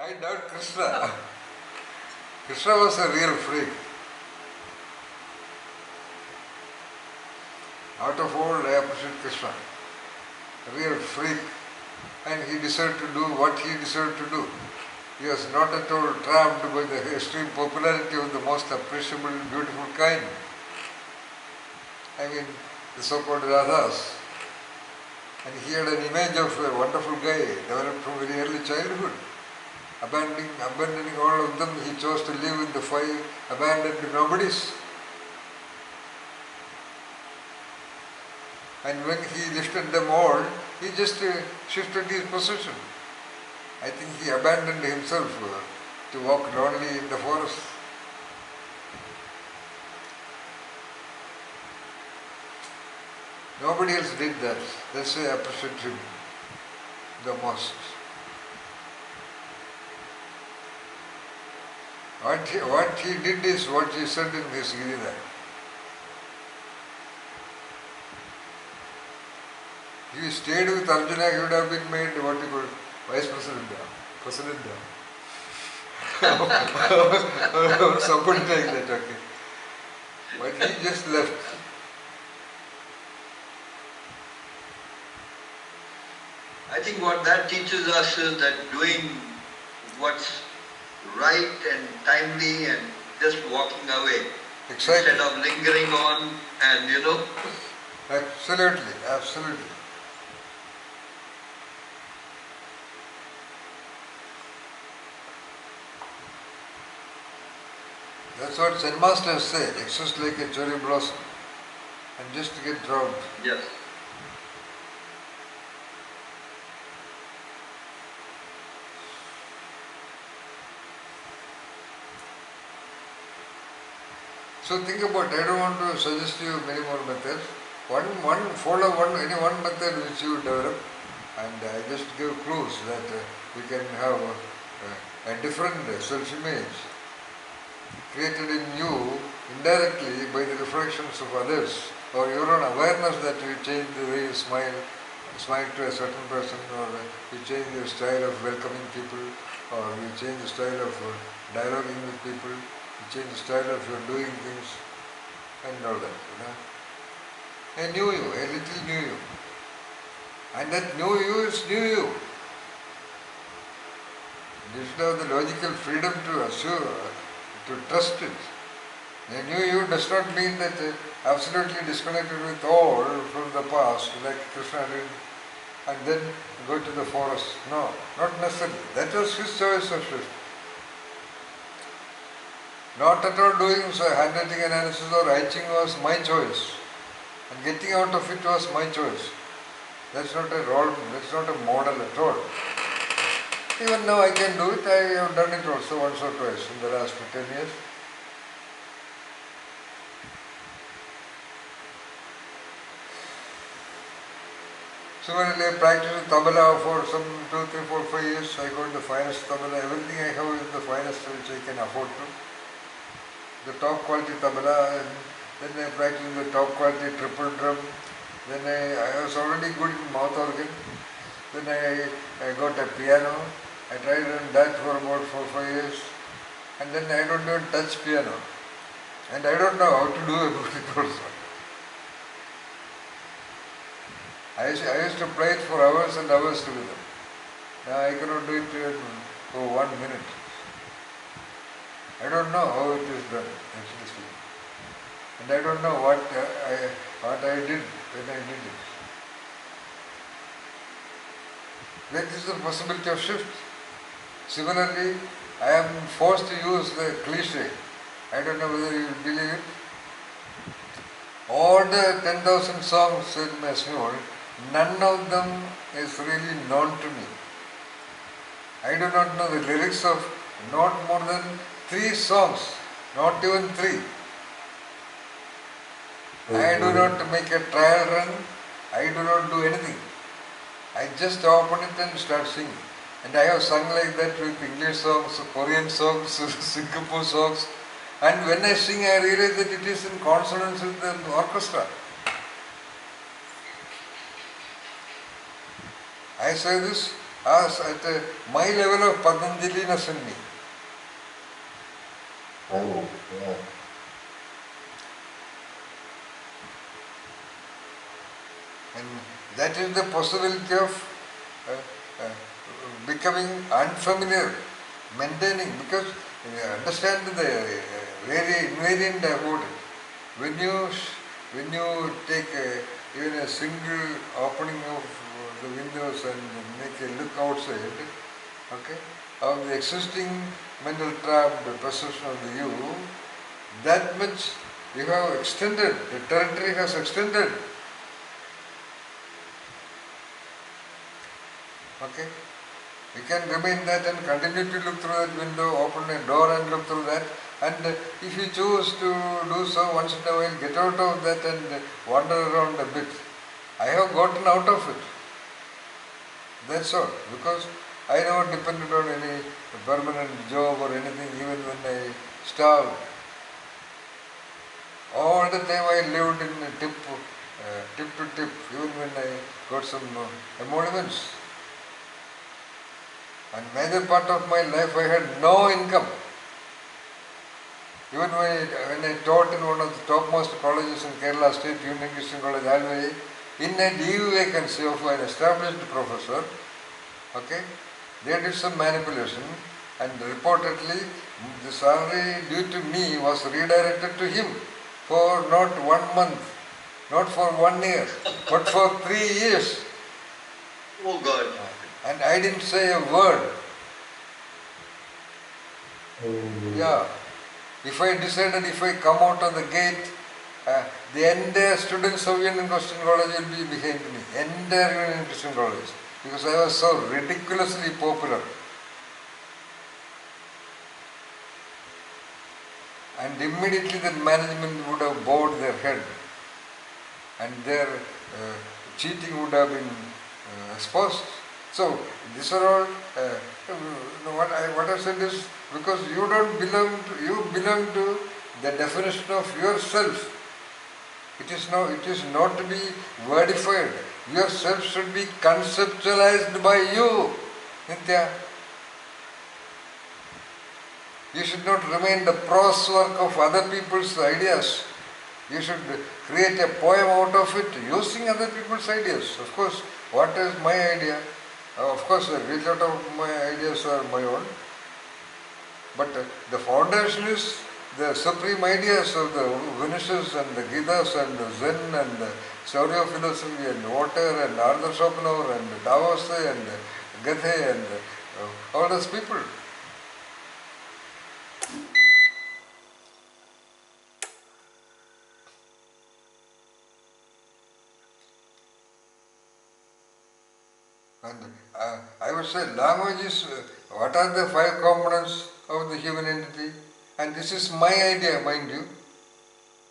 I doubt Krishna. Krishna was a real freak. Out of all, I appreciate Krishna. A real freak. And he decided to do what he decided to do. He was not at all trapped by the extreme popularity of the most appreciable, beautiful kind. I mean, the so-called Radhas. And he had an image of a wonderful guy developed from very early childhood. Abandoning all of them, he chose to live with the 5 abandoned nobodies. And when he lifted them all, he just shifted his position. I think he abandoned himself to walk lonely in the forest. Nobody else did that. That's why I appreciate him the most. What he did is what he said in his Girida. If he stayed with Arjuna, he would have been made what you call vice president. Or somebody like that, okay. But he just left. I think what that teaches us is that doing what's right and timely and just walking away. Exactly. Instead of lingering on and Absolutely, absolutely. That's what Zen masters say, exist like a cherry blossom and just get drowned. Yes. So think about it. I don't want to suggest you many more methods. Follow any one method which you develop, and I just give clues that we can have a different self-image created in you indirectly by the reflections of others, or your own awareness that you change the way you smile to a certain person, or you change your style of welcoming people, or you change the style of dialoguing with people, you change the style of your doing things, and all that, A new you, a little new you. And that new you is new you. You should have the logical freedom to assure, to trust it. A new you does not mean that absolutely disconnected with all from the past, like Krishna did, and then go to the forest. No, not necessarily. That was his choice of shift. Not at all doing handwriting analysis or etching was my choice. And getting out of it was my choice. That's not a role, that's not a model at all. Even now I can do it. I have done it also once or twice in the last 10 years. Similarly, I practiced tabla for some 2, 3, 4, 5 years. I got the finest tabla. Everything I have is the finest which I can afford to. The top quality tabla, and then I practiced the top quality triple drum. Then I was already good in mouth organ. Then I got a piano. I tried on that for about 4, 5 years. And then I don't even touch piano. And I don't know how to do about it also. I used to play it for hours and hours together. Now I cannot do it for 1 minute. I don't know how it is done, actually speaking. And I don't know what I did when I did it. That is the possibility of shift. Similarly, I am forced to use the cliche. I don't know whether you believe it. All the 10,000 songs in my school, none of them is really known to me. I do not know the lyrics of not more than 3 songs, not even 3. I do not make a trial run, I do not do anything. I just open it and start singing. And I have sung like that with English songs, Korean songs, Singapore songs. And when I sing, I realize that it is in consonance with the orchestra. I say this as at my level of Patanjaliness in me. Oh, yeah. And that is the possibility of becoming unfamiliar, maintaining, because understand the very invariant about it. When you take even a single opening of the windows and make a look outside, okay, of the existing mental trap, the perception of the you, that much you have extended, the territory has extended. Okay? You can remain that and continue to look through that window, open a door and look through that. And if you choose to do so once in a while, get out of that and wander around a bit. I have gotten out of it. That's all. Because I never depended on any permanent job or anything, even when I starved. All the time I lived in tip to tip, even when I got some emoluments. And major part of my life I had no income. Even when I taught in one of the topmost colleges in Kerala State Union Christian College, Alvey, in a leave vacancy of an established professor, okay, they did some manipulation and reportedly the salary due to me was redirected to him for not 1 month, not for 1 year, but for 3 years. Oh God. And I didn't say a word. Oh, Yeah. If I decided if I come out of the gate, the entire students of Union Christian College will be behind me. Entire Union Christian College. Because I was so ridiculously popular. And immediately the management would have bowed their head. And their cheating would have been exposed. So, these are all, what I said is, because you don't belong to, you belong to the definition of yourself. It is not to be wordified. Yourself should be conceptualized by you, Nitya. You should not remain the prose work of other people's ideas. You should create a poem out of it using other people's ideas. Of course, what is my idea? Of course, a great lot of my ideas are my own. But the foundation is the supreme ideas of the Upanishads and the Gitas and the Zen and the Shaurya philosophy and water and Arthur Schopenhauer and Davos and Goethe and all those people. And I would say language is what are the 5 components of the human entity, and this is my idea, mind you.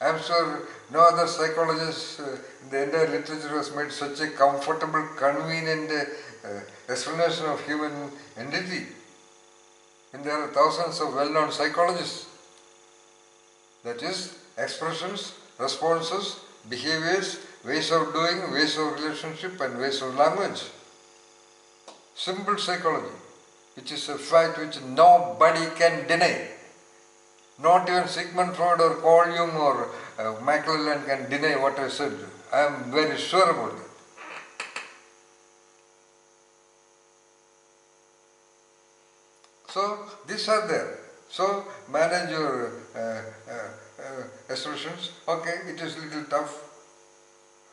I am sure no other psychologist in the entire literature has made such a comfortable, convenient explanation of human entity. And there are thousands of well-known psychologists. That is, expressions, responses, behaviors, ways of doing, ways of relationship and ways of language. Simple psychology, which is a fact which nobody can deny. Not even Sigmund Freud or Carl Jung or McClellan can deny what I said. I am very sure about that. So, these are there. So, manage your expressions. Okay, it is a little tough.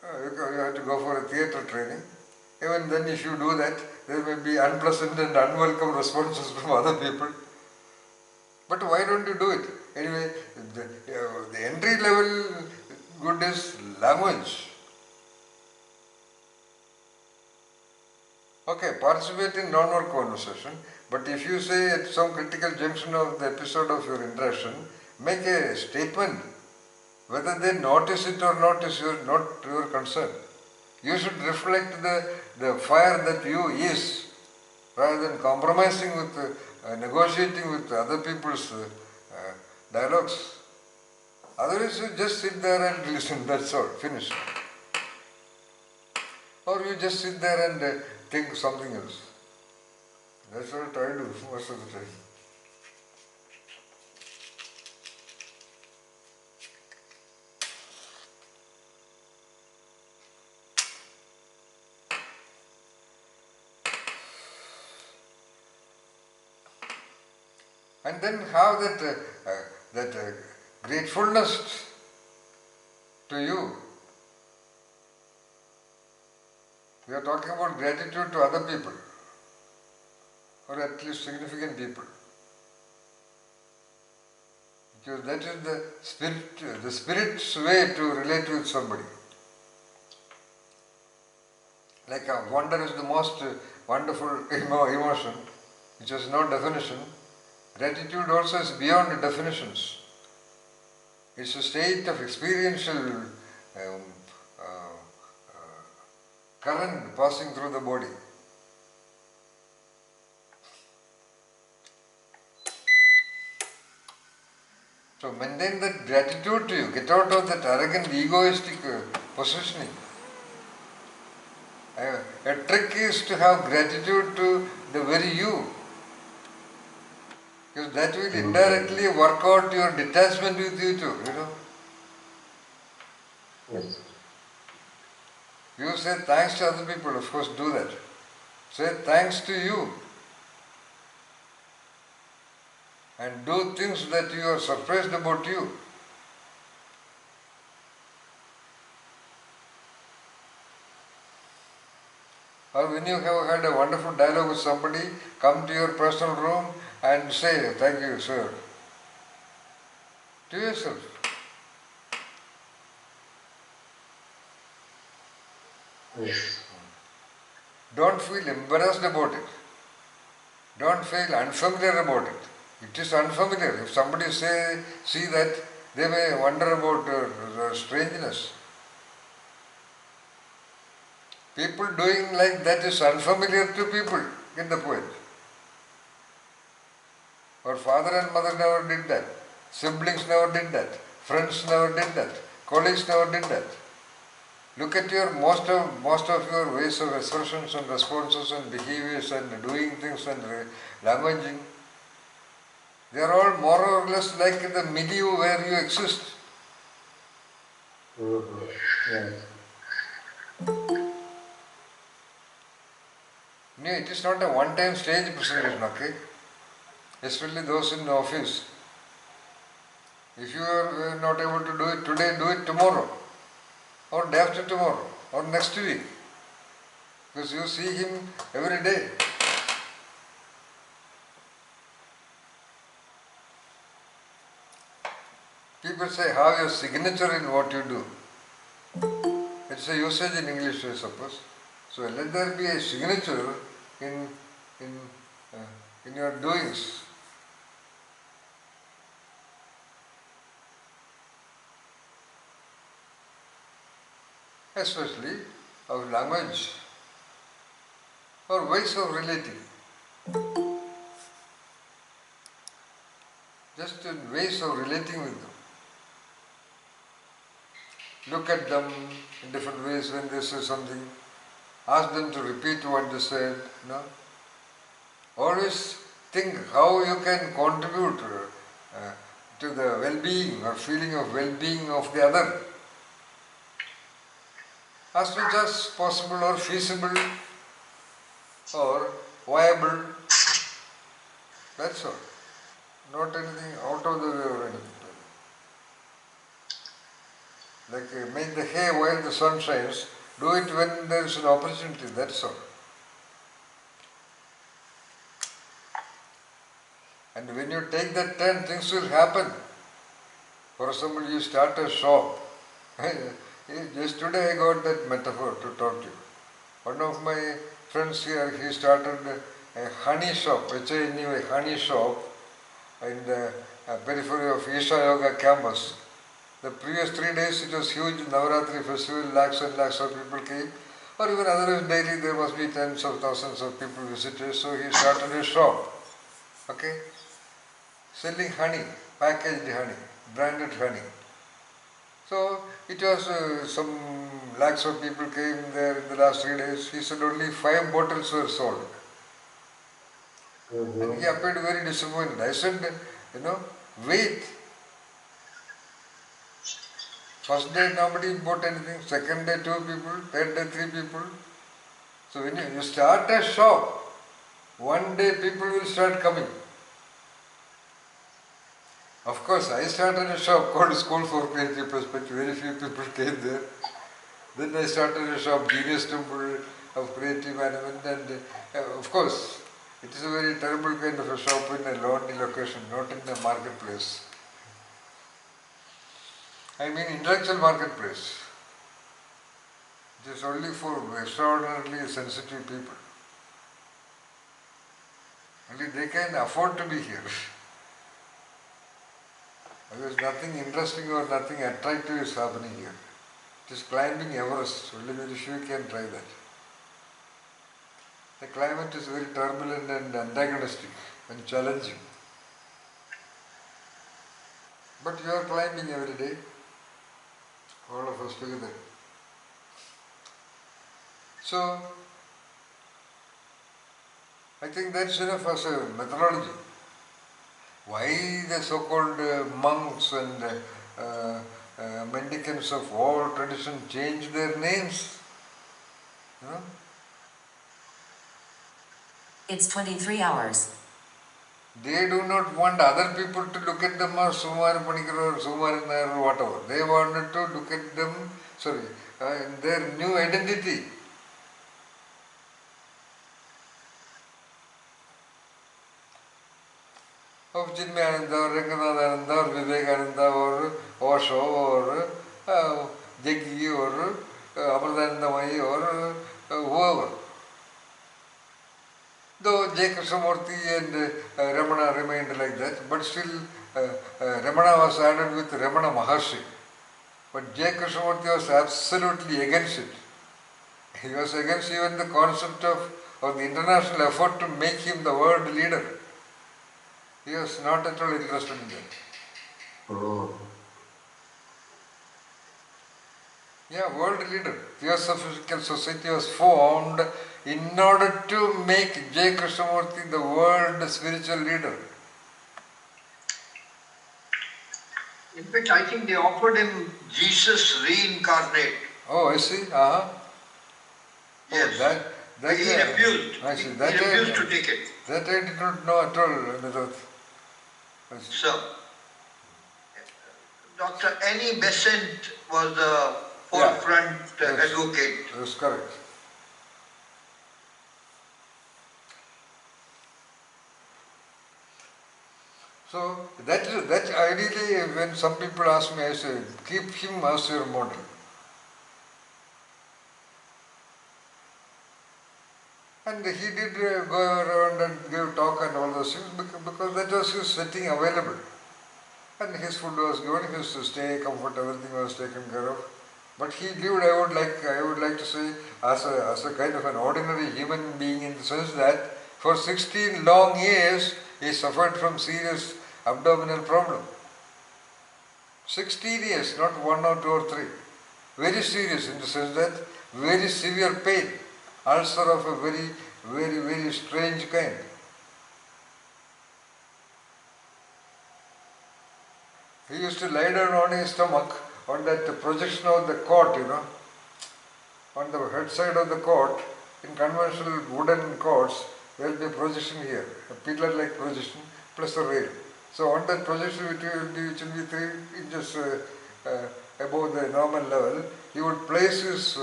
You have to go for a theatre training. Even then, if you do that, there may be unpleasant and unwelcome responses from other people. But why don't you do it? Anyway, the entry level good is language. Okay, participate in non-work conversation, but if you say at some critical junction of the episode of your interaction, make a statement. Whether they notice it or not is not your concern. You should reflect the fire that you is, rather than compromising with, negotiating with other people's dialogues. Otherwise you just sit there and listen, that's all, finish. Or you just sit there and think something else. That's what I do most of the time. And then have that gratefulness to you. We are talking about gratitude to other people, or at least significant people. Because that is the spirit's way to relate with somebody. Like wonder is the most wonderful emotion, which has no definition. Gratitude also is beyond definitions. It's a state of experiential current passing through the body. So maintain that gratitude to you. Get out of that arrogant, egoistic positioning. A trick is to have gratitude to the very you. Because that will indirectly work out your detachment with you too, you know. Yes. You say thanks to other people, of course do that. Say thanks to you. And do things that you are surprised about you. Or when you have had a wonderful dialogue with somebody, come to your personal room and say, thank you, sir. To yourself. Yes. Don't feel embarrassed about it. Don't feel unfamiliar about it. It is unfamiliar. If somebody see that, they may wonder about the strangeness. People doing like that is unfamiliar to people, get the point. Our father and mother never did that. Siblings never did that. Friends never did that. Colleagues never did that. Look at your most of your ways of assertions and responses and behaviors and doing things and languaging. They are all more or less like the milieu where you exist. Yes. No, it is not a one-time stage presentation, okay? Especially those in the office. If you are not able to do it today, do it tomorrow, or day after tomorrow, or next week. Because you see him every day. People say, have your signature in what you do. It's a usage in English, I suppose. So let there be a signature in in in your doings. Especially of language or ways of relating. Just in ways of relating with them. Look at them in different ways when they say something. Ask them to repeat what they said. No? Always think how you can contribute to the well-being or feeling of well-being of the other. As much as possible or feasible or viable. That's all. Not anything out of the way or anything. Like make the hay while the sun shines. Do it when there is an opportunity. That's all. And when you take that turn, things will happen. For example, you start a shop. Just today I got that metaphor to talk to you. One of my friends here, he started a honey shop, a honey shop in the periphery of Isha Yoga campus. The previous 3 days it was huge Navaratri festival, lakhs and lakhs of people came. Or even otherwise daily there must be tens of thousands of people visitors. So he started a shop. Okay? Selling honey, packaged honey, branded honey. So it was some lakhs of people came there in the last 3 days. He said only 5 bottles were sold. And he appeared very disappointed. I said, wait. First day nobody bought anything, second day 2 people, third day 3 people. So when you start a shop, one day people will start coming. Of course, I started a shop called School for Creative Perspective. Very few people came there. Then I started a shop, Genius Temple of Creative Management, and of course, it is a very terrible kind of a shop in a lonely location, not in the marketplace. I mean intellectual marketplace. It is only for extraordinarily sensitive people. Only they can afford to be here. There is nothing interesting or nothing attractive is happening here. It is climbing Everest. Only very few can try that. The climate is very turbulent and antagonistic and challenging. But you are climbing every day, all of us together. So, I think that's enough as a methodology. Why the so-called monks and mendicants of all tradition change their names? You know? It's 23 hours. They do not want other people to look at them as Sumar Panikar or Sumar Nair or whatever. They wanted to look at them, in their new identity. Of Chinmayananda or Ranganathananda or Vivekananda or Osho or Jaggi or Amritanandamayi or whoever. Though J. Krishnamurti and Ramana remained like that, but still Ramana was added with Ramana Maharshi. But J. Krishnamurti was absolutely against it. He was against even the concept of the international effort to make him the world leader. He was not at all interested in that. Oh. Yeah, world leader. Theosophical Society was formed in order to make J. Krishnamurti the world spiritual leader. In fact, I think they offered him Jesus reincarnate. Oh, I see. Yes. Oh, that he refused. I see. He That refused to take it. That I did not know at all. So, Dr. Annie Besant was the forefront advocate. That's correct. So that ideally, when some people ask me, I say, keep him as your model. And he did go around and give talk and all those things because that was his setting available. And his food was given, his stay, comfort, everything was taken care of. But he lived, I would like to say, as a kind of an ordinary human being, in the sense that for 16 long years he suffered from serious abdominal problem. 16 years, not 1 or 2 or 3. Very serious, in the sense that very severe pain, ulcer of a very, very, very strange kind. He used to lie down on his stomach on that projection of the cot, on the head side of the cot. In conventional wooden cots, there will be a projection here, a pillar-like projection plus a rail. So on that projection, which will be 3 inches above the normal level, he would place his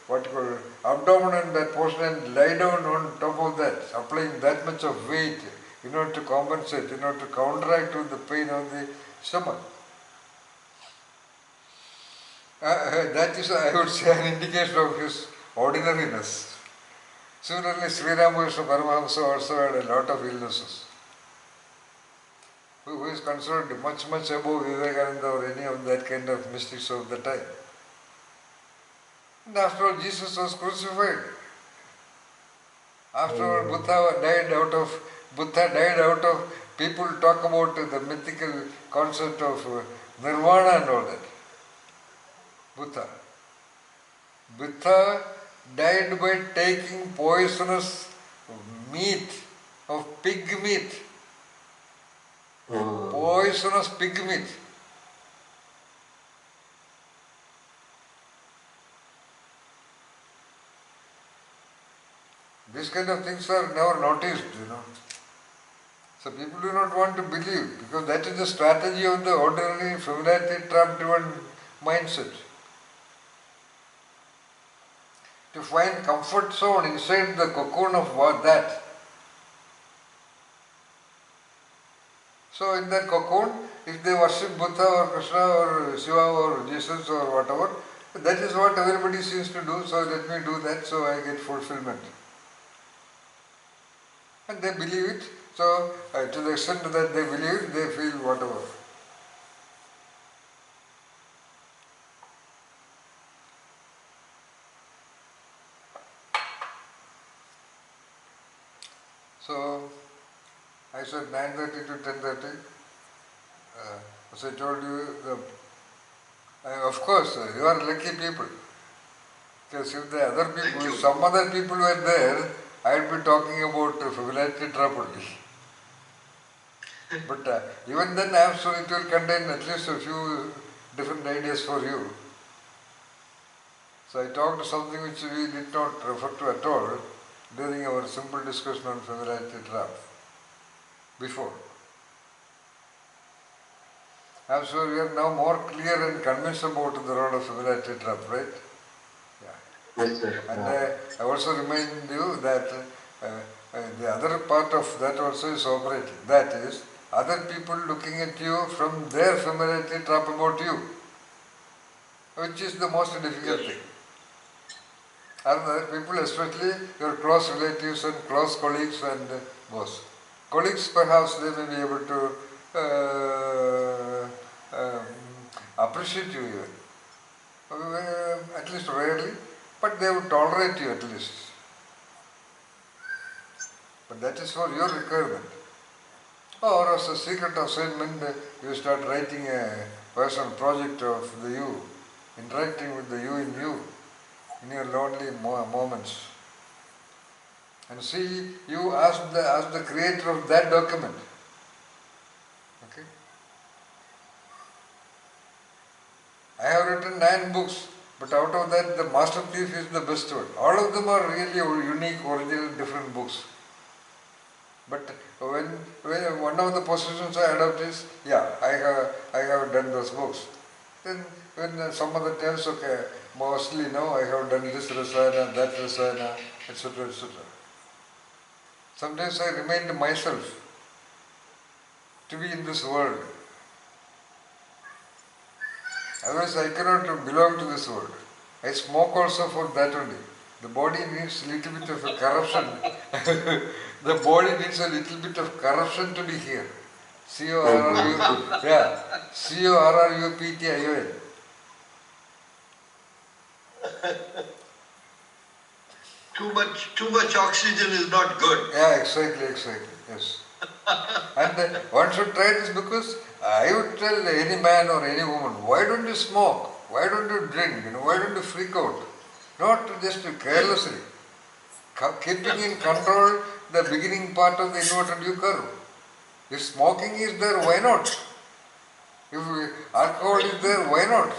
abdomen on that portion and lie down on top of that, applying that much of weight in order to compensate, in order to counteract with the pain of the stomach. That is, I would say, an indication of his ordinariness. Similarly, Sri Ramakrishna Paramahamsa also had a lot of illnesses. Who is considered much, much above Vivekananda or any of that kind of mystics of the time. And after all, Jesus was crucified. After all, Buddha died out of people talk about the mythical concept of nirvana and all that. Buddha died by taking poisonous meat of pig meat, Oh. poisonous pig meat. These kind of things are never noticed. So people do not want to believe because that is the strategy of the ordinary familiarity trap driven mindset. To find comfort zone inside the cocoon of that. So in that cocoon, if they worship Buddha or Krishna or Shiva or Jesus or whatever, that is what everybody seems to do, so let me do that so I get fulfillment. And they believe it, so to the extent that they believe it, they feel whatever. So I said 9:30 to 10:30. As I told you, of course, you are lucky people. Because if the other people, if some other people were there, I would be talking about familiarity trap only. But even then, I am sure it will contain at least a few different ideas for you. So I talked something which we did not refer to at all during our simple discussion on familiarity trap before. I am sure you are now more clear and convinced about the role of familiarity trap, right? Yes, sir. And I also remind you that the other part of that also is operating. That is, other people looking at you from their familiarity trap about you, which is the most difficult thing. Other people, especially your close relatives and close colleagues and boss. Colleagues, perhaps they may be able to appreciate you even. At least rarely, but they would tolerate you at least. But that is for your requirement. Or as a secret assignment, you start writing a personal project of the you, interacting with the you in your lonely moments. And see, you ask the creator of that document. Okay? I have written 9 books, but out of that, the masterpiece is the best one. All of them are really unique, original, different books. But when one of the positions I adopt is, I have done those books. Then when some other tells, okay, mostly no, I have done this rasana, that rasana, etc., etc. Sometimes I remind myself to be in this world. Otherwise I cannot belong to this world. I smoke also for that only. The body needs a little bit of a corruption. The body needs a little bit of corruption to be here. Corruption. Too much oxygen is not good. Yeah, exactly, yes. And one should try this because I would tell any man or any woman, why don't you smoke? Why don't you drink? Why don't you freak out? Not just carelessly. Keeping in control the beginning part of the inverted U curve. If smoking is there, why not? If alcohol is there, why not?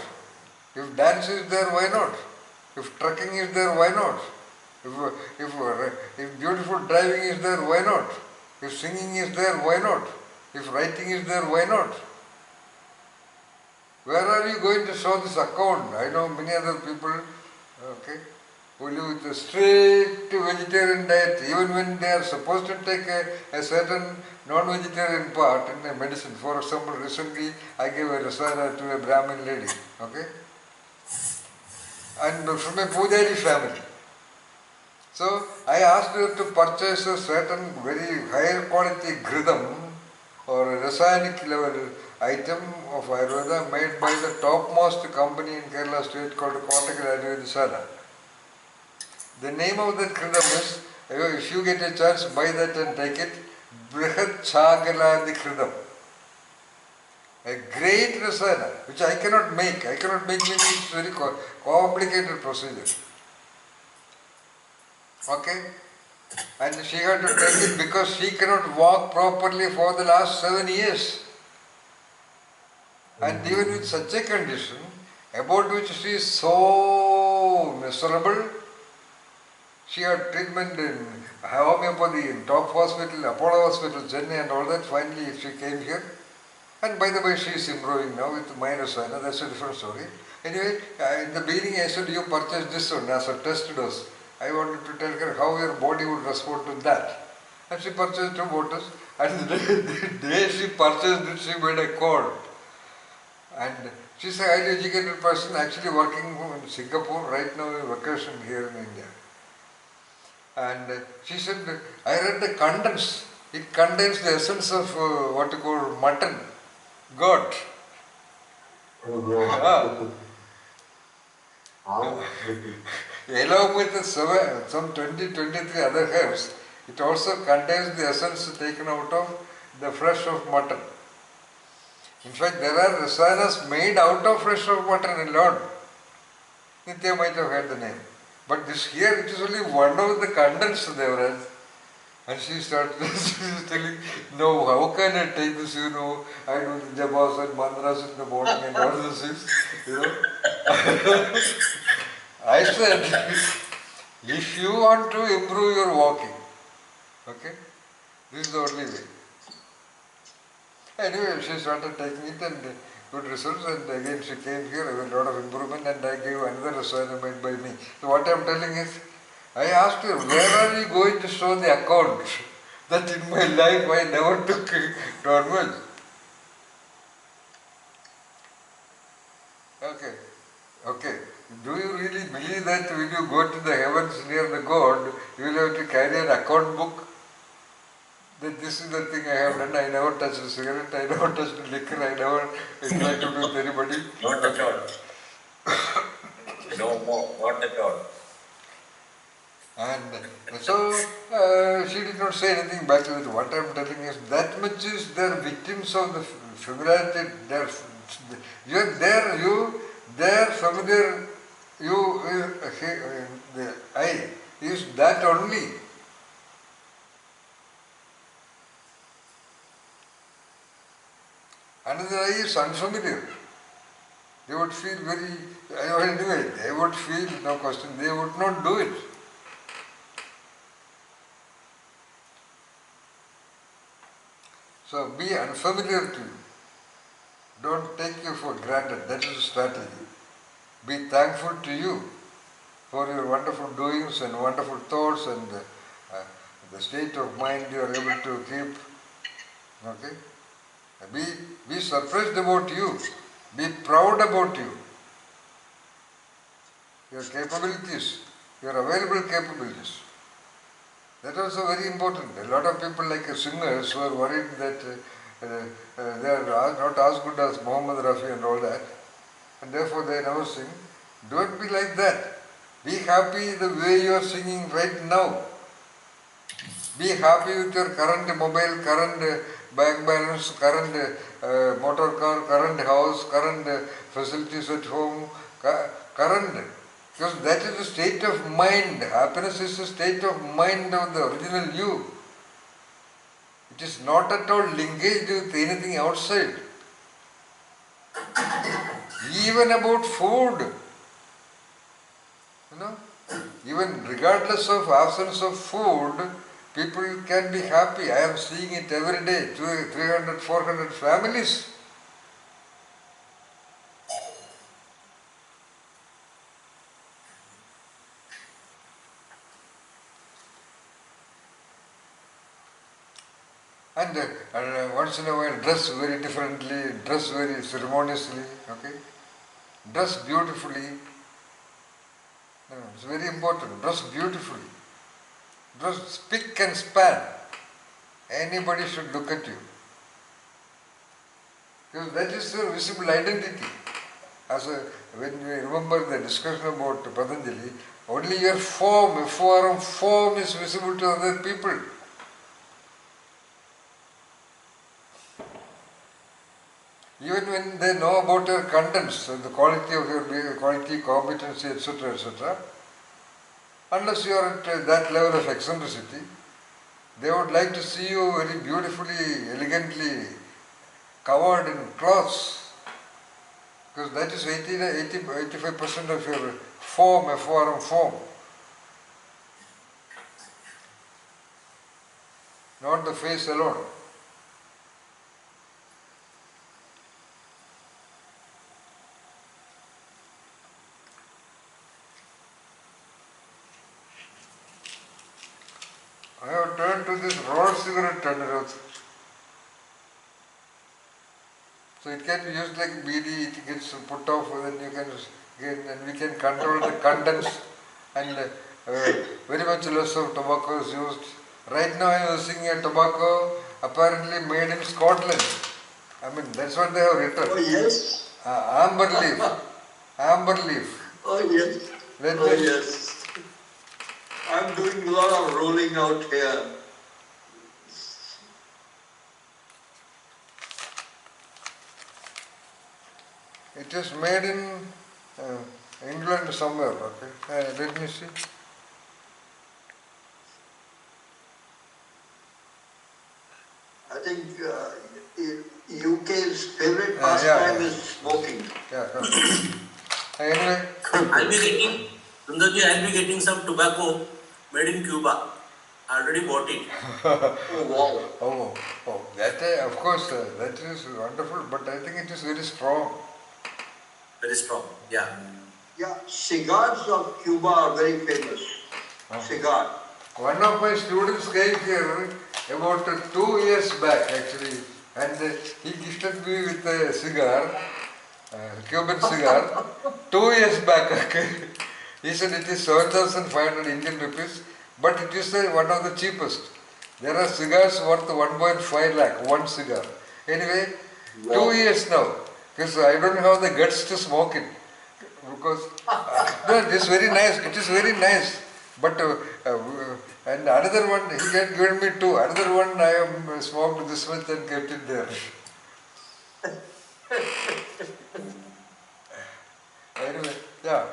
If dance is there, why not? If trekking is there, why not? If beautiful driving is there, why not? If singing is there, why not? If writing is there, why not? Where are you going to show this account? I know many other people, okay, who live with a strict vegetarian diet, even when they are supposed to take a certain non-vegetarian part in a medicine. For example, recently I gave a rasana to a Brahmin lady, okay, and from a Pujari family. So I asked her to purchase a certain very higher quality gridam or a rasayanic level item of Ayurveda made by the topmost company in Kerala state called Kottakkal Ayurvedisana. The name of that gridam is, if you get a chance, buy that and take it, Brihat Chagaladi Kridam. A great rasana, which I cannot make. I cannot make means it's very complicated procedure. Okay? And she had to take it because she cannot walk properly for the last 7 years. And even with such a condition, about which she is so miserable, she had treatment in homeopathy in top hospital, Apollo hospital, Chennai and all that. Finally she came here. And by the way, she is improving now with minor sign. That's a different story. Anyway, in the beginning I said you purchase this one as a test dose. I wanted to tell her how your body would respond to that. And she purchased 2 bottles. And the day she purchased it, she made a call. And she's a highly educated person actually working in Singapore, right now in vacation here in India. And she said, I read the contents. It contains the essence of what you call mutton, goat. Along with some 20-23 other herbs, it also contains the essence taken out of the flesh of mutton. In fact, there are rasayanas made out of flesh of mutton alone. Nitya might have heard the name. But this here, it is only one of the contents they were at. And she started, she was telling, no, how can I take this, I do the japas and mantras in the morning and all those things, I said, if you want to improve your walking, okay, this is the only way. Anyway, she started taking it and good results, and again she came here with a lot of improvement, and I gave another assignment by me. So what I am telling is, I asked her, where are you going to show the account that in my life I never took non-veg? Okay. Do you really believe that when you go to the heavens near the God, you will have to carry an account book? That this is the thing I have done, I never touched a cigarette, I never touched liquor, I never interacted with anybody. Not at all. No more, not at all. And so she did not say anything back to it. What I am telling is that much is they are victims of the familiarity. Their familiar, the I is that only. Another eye is unfamiliar. They would feel anyway, they would feel, no question, they would not do it. So be unfamiliar to you. Don't take you for granted. That is a strategy. Be thankful to you for your wonderful doings and wonderful thoughts and the state of mind you are able to keep. Okay? Be surprised about you. Be proud about you. Your capabilities, your available capabilities. That is also very important. A lot of people like singers who are worried that they are not as good as Muhammad Rafi and all that, and therefore they never sing. Don't be like that. Be happy the way you are singing right now. Be happy with your current mobile, current bank balance, current motor car, current house, current facilities at home, current. Because that is the state of mind. Happiness is the state of mind of the original you. It is not at all linkaged with anything outside. Even about food. Even regardless of absence of food, people can be happy. I am seeing it every day, 300, 400 families. And once in a while dress very differently, dress very ceremoniously, okay? Dress beautifully. It's very important. Dress beautifully. Dress spick and span. Anybody should look at you. Because that is your visible identity. When we remember the discussion about Patanjali, only your form, form is visible to other people. Even when they know about your contents, the quality of your quality, competency, etc., Unless you are at that level of eccentricity, they would like to see you very beautifully, elegantly covered in cloths. Because that is 85% of your form, FORM form. Not the face alone. I have turned to this raw cigarette turner also. So it can be used like BD, it gets put off, then you can get, and we can control the contents, and very much less of tobacco is used. Right now I am using a tobacco apparently made in Scotland. I mean, that's what they have written. Oh yes. Amber leaf. Amber leaf. Oh yes. Let Oh me, yes. I'm doing a lot of rolling out here. it is made in England somewhere, okay? Let me see. I think UK's favorite pastime is smoking. Yeah, come. Anyway, I'll be getting, Sundarji, I'll be getting some tobacco made in Cuba. I already bought it. Oh wow. That of course, that is wonderful, but I think it is very strong. Very strong. Yeah. Yeah, cigars of Cuba are very famous. Cigar. One of my students came here about 2 years back actually, and he gifted me with a cigar, Cuban cigar, 2 years back. Okay. He said it is 7,500 Indian rupees, but it is one of the cheapest. There are cigars worth 1.5 lakh, one cigar. Anyway, Wow. 2 years now, because I don't have the guts to smoke it. Because no, it is very nice. It is very nice. But and another one he had given me two. Another one I have smoked this much and kept it there. Anyway, yeah.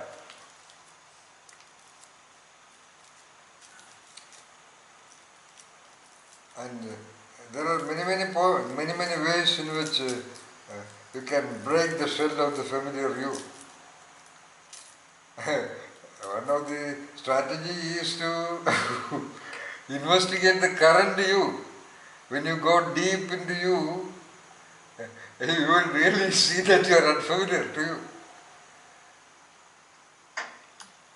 And there are many ways in which you can break the shell of the familiar you. One of the strategy is to investigate the current you. When you go deep into you, you will really see that you are unfamiliar to you.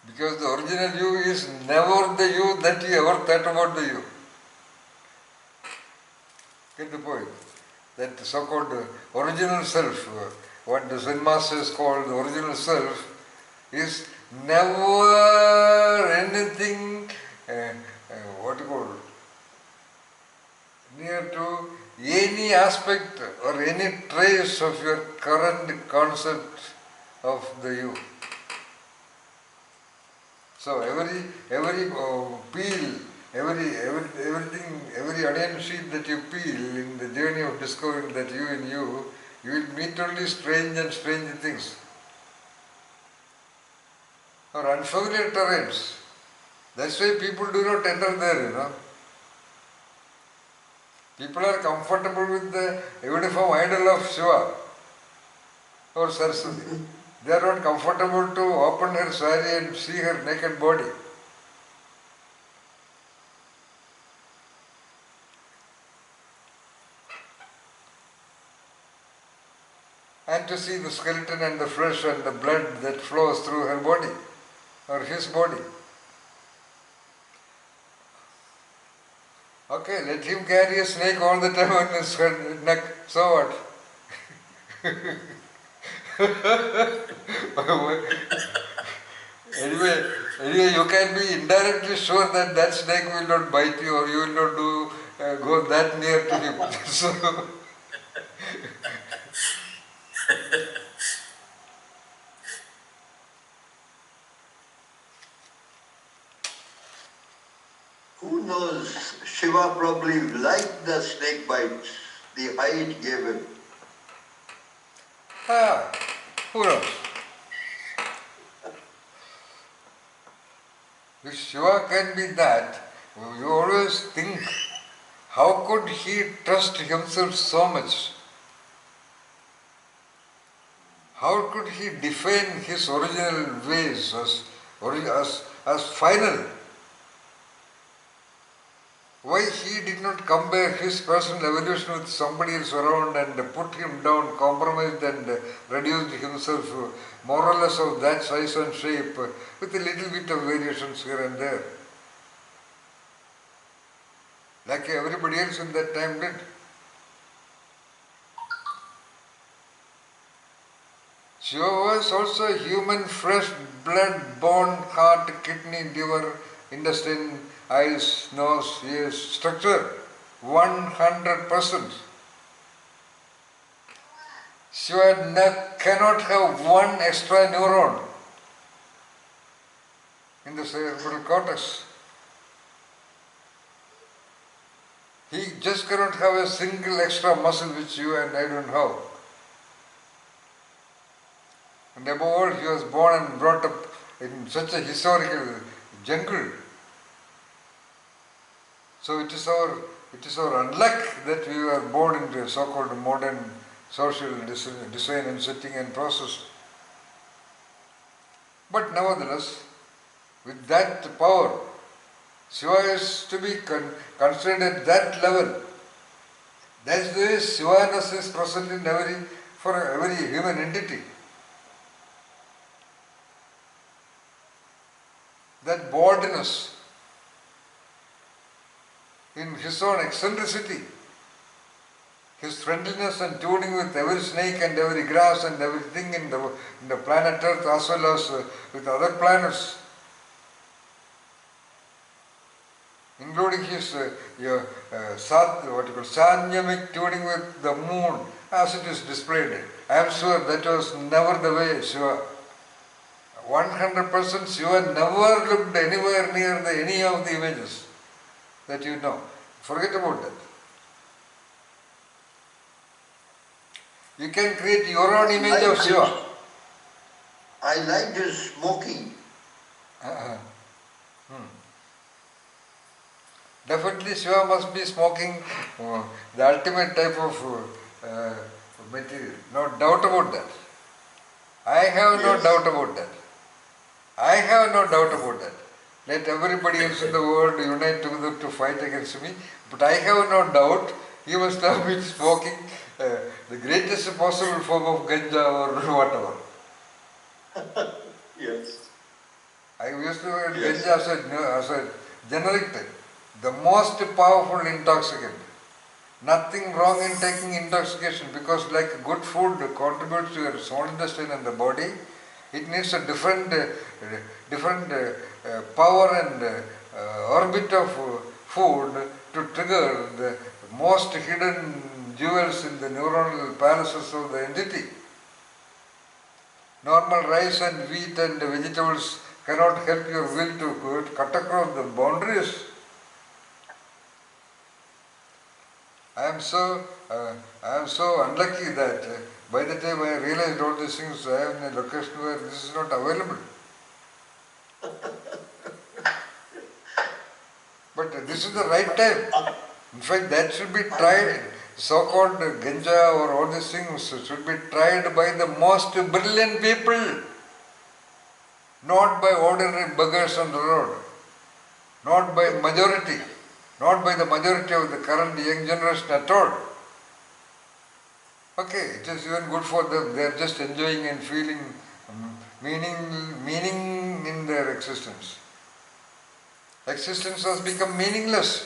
Because the original you is never the you that you ever thought about the you. Get the point? That so-called original self, what the Zen masters call the original self, is never anything, what you call, near to any aspect or any trace of your current concept of the you. So every peel, everything, every onion sheet that you peel in the journey of discovering that you in you, you will meet only strange and strange things. Or unfamiliar terrains. That's why people do not enter there, People are comfortable with the uniform idol of Shiva or Saraswati. They are not comfortable to open her sari and see her naked body. And to see the skeleton and the flesh and the blood that flows through her body or his body. Okay, let him carry a snake all the time on his neck, so what? anyway, you can be indirectly sure that that snake will not bite you or you will not go that near to him. So, Who knows? Shiva probably liked the snake bites. The hide gave him. who knows? If Shiva can be that, you always think, how could he trust himself so much? How could he define his original ways as final? Why he did not compare his personal evolution with somebody else around and put him down, compromised and reduced himself more or less of that size and shape with a little bit of variations here and there, like everybody else in that time did. Shiva was also a human, fresh blood, bone, heart, kidney, liver, intestine, eyes, nose, ears, structure, 100%. Shiva cannot have one extra neuron in the cerebral cortex. He just cannot have a single extra muscle which you and I don't have. And above all, he was born and brought up in such a historical jungle. So it is our unluck that we were born into a so-called modern social design and setting and process. But nevertheless, with that power, Shiva is to be considered at that level. That's the way Shivaness is present in for every human entity. That boldness in his own eccentricity, his friendliness and tuning with every snake and every grass and everything in the planet Earth as well as with other planets, including his Sanyamic tuning with the moon as it is displayed. I am sure that was never the way Shiva. 100% Shiva never looked anywhere near any of the images that you know. Forget about that. You can create your own image of Shiva. I liked his smoking. Definitely Shiva must be smoking the ultimate type of material. No doubt about that. I have no doubt about that. I have no doubt about that. Let everybody else in the world unite together to fight against me. But I have no doubt he must have been smoking the greatest possible form of ganja or whatever. Yes. I used to use ganja as a generic type. The most powerful intoxicant. Nothing wrong in taking intoxication because like good food contributes to your small intestine and the body, it needs a different power and orbit of food to trigger the most hidden jewels in the neuronal palaces of the entity. Normal rice and wheat and vegetables cannot help your will to cut across the boundaries. I am so unlucky that by the time I realized all these things, I am in a location where this is not available. But this is the right time. In fact, that should be tried. So-called ganja or all these things should be tried by the most brilliant people, not by ordinary beggars on the road, not by majority. Not by the majority of the current young generation at all. Okay, it is even good for them. They are just enjoying and feeling meaning in their existence. Existence has become meaningless.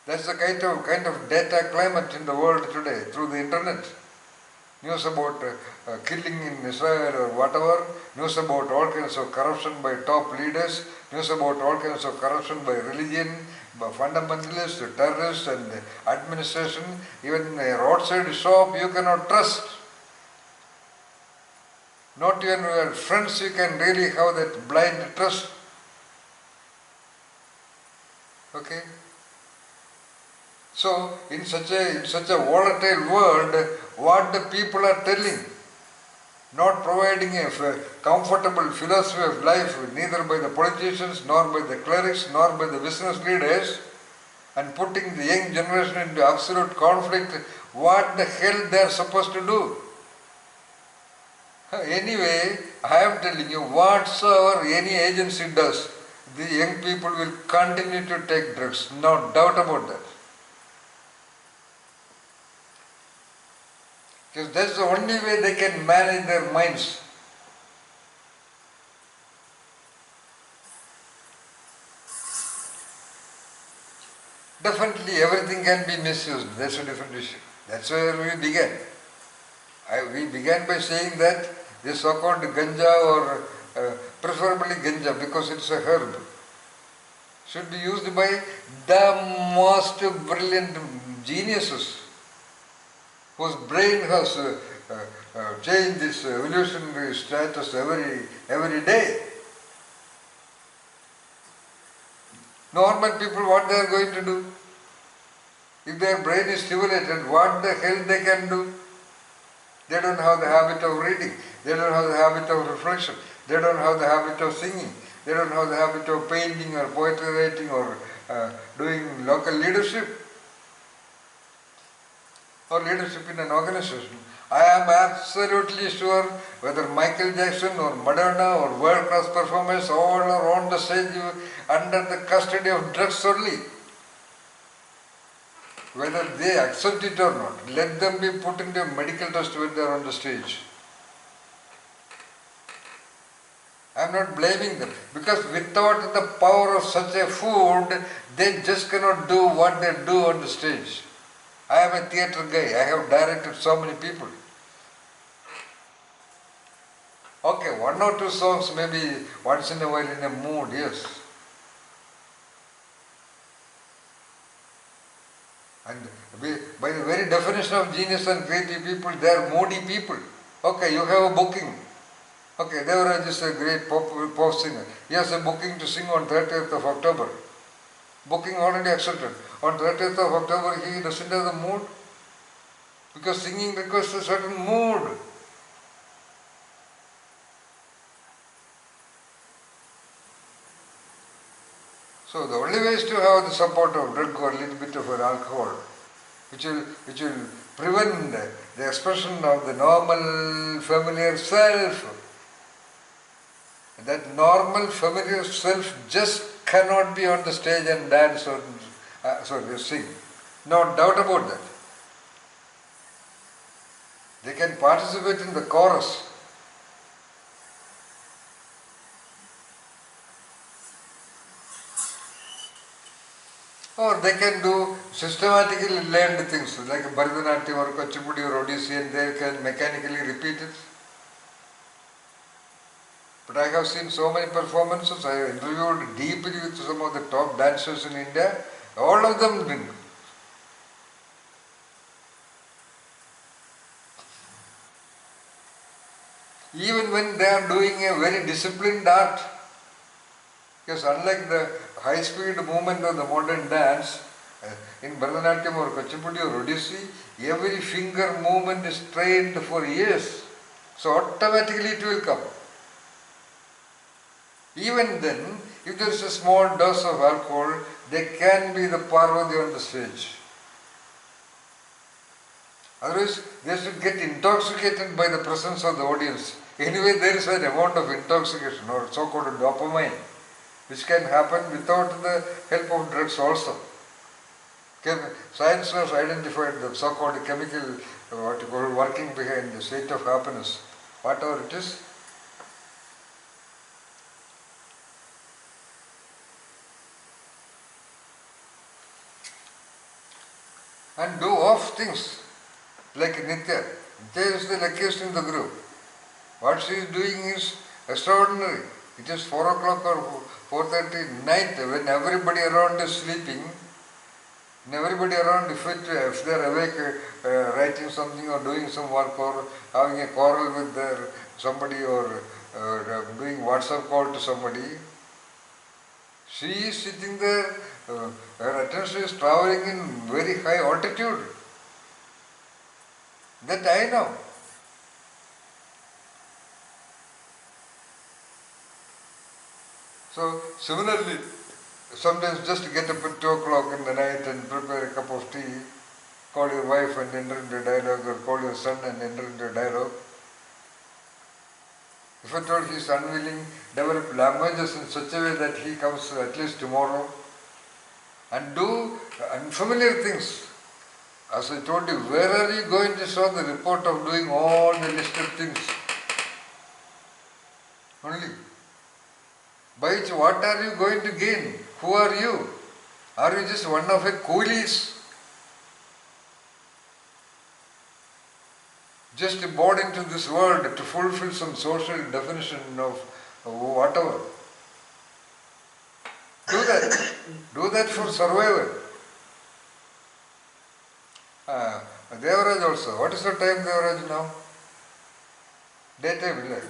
That's the kind of data climate in the world today through the internet. News about killing in Israel or whatever, news about all kinds of corruption by top leaders, news about all kinds of corruption by religion, by fundamentalists, terrorists and administration, even a roadside shop you cannot trust. Not even your friends you can really have that blind trust. Okay? So, in such a volatile world, what the people are telling, not providing a comfortable philosophy of life, neither by the politicians, nor by the clerics, nor by the business leaders, and putting the young generation into absolute conflict, what the hell they are supposed to do? Anyway, I am telling you, whatsoever any agency does, the young people will continue to take drugs, no doubt about that. Because that's the only way they can manage their minds. Definitely everything can be misused, that's a different issue. That's where we began. We began by saying that this so-called ganja or preferably ganja because it's a herb should be used by the most brilliant geniuses whose brain has changed this evolutionary status every day. Normal people, what they are going to do? If their brain is stimulated, what the hell they can do? They don't have the habit of reading. They don't have the habit of reflection. They don't have the habit of singing. They don't have the habit of painting or poetry writing or doing local leadership or leadership in an organization. I am absolutely sure whether Michael Jackson or Madonna or world-class performers all are on the stage under the custody of drugs only. Whether they accept it or not, let them be put into a medical test when they are on the stage. I am not blaming them because without the power of such a food, they just cannot do what they do on the stage. I am a theatre guy, I have directed so many people. Okay, one or two songs maybe once in a while in a mood, yes. And by the very definition of genius and creative people, they are moody people. Okay, you have a booking. Okay, Devaraj is a great pop singer. He has a booking to sing on 30th of October. Booking already accepted. On 30th of October, he doesn't have the mood. Because singing requires a certain mood. So the only way is to have the support of drug or a little bit of an alcohol, which will prevent the expression of the normal familiar self. That normal familiar self just cannot be on the stage and dance or sing. No doubt about that. They can participate in the chorus. Or they can do systematically learned things like Bharatanatyam or Kuchipudi or Odissi, and they can mechanically repeat it. But I have seen so many performances, I have interviewed deeply with some of the top dancers in India, all of them drink. Even when they are doing a very disciplined art, because unlike the high-speed movement of the modern dance, in Bharatanatyam or Kuchipudi or Odissi, every finger movement is trained for years. So automatically it will come. Even then, if there is a small dose of alcohol, they can be the Parvati on the stage. Otherwise, they should get intoxicated by the presence of the audience. Anyway, there is an amount of intoxication or so-called dopamine, which can happen without the help of drugs also. Science has identified the so-called chemical, what you call working behind the state of happiness, whatever it is. And do off things like Nitya. Nitya is the luckiest in the group. What she is doing is extraordinary. It is 4 o'clock or 4:30 night when everybody around is sleeping. And everybody around, if they are awake, writing something or doing some work or having a quarrel with somebody or doing WhatsApp call to somebody, she is sitting there, her attention is traveling in very high altitude. That I know. So similarly, sometimes just get up at 2 o'clock in the night and prepare a cup of tea, call your wife and enter into a dialogue, or call your son and enter into a dialogue. If at all he is unwilling, develop languages in such a way that he comes at least tomorrow, and do unfamiliar things. As I told you, where are you going to show the report of doing all the listed things? Only. By which, what are you going to gain? Who are you? Are you just one of a coolies? Just born into this world to fulfill some social definition of whatever. Do that. Do that for survival. Devaraj also. What is the time, Devaraj, now? Daytime, isn't it?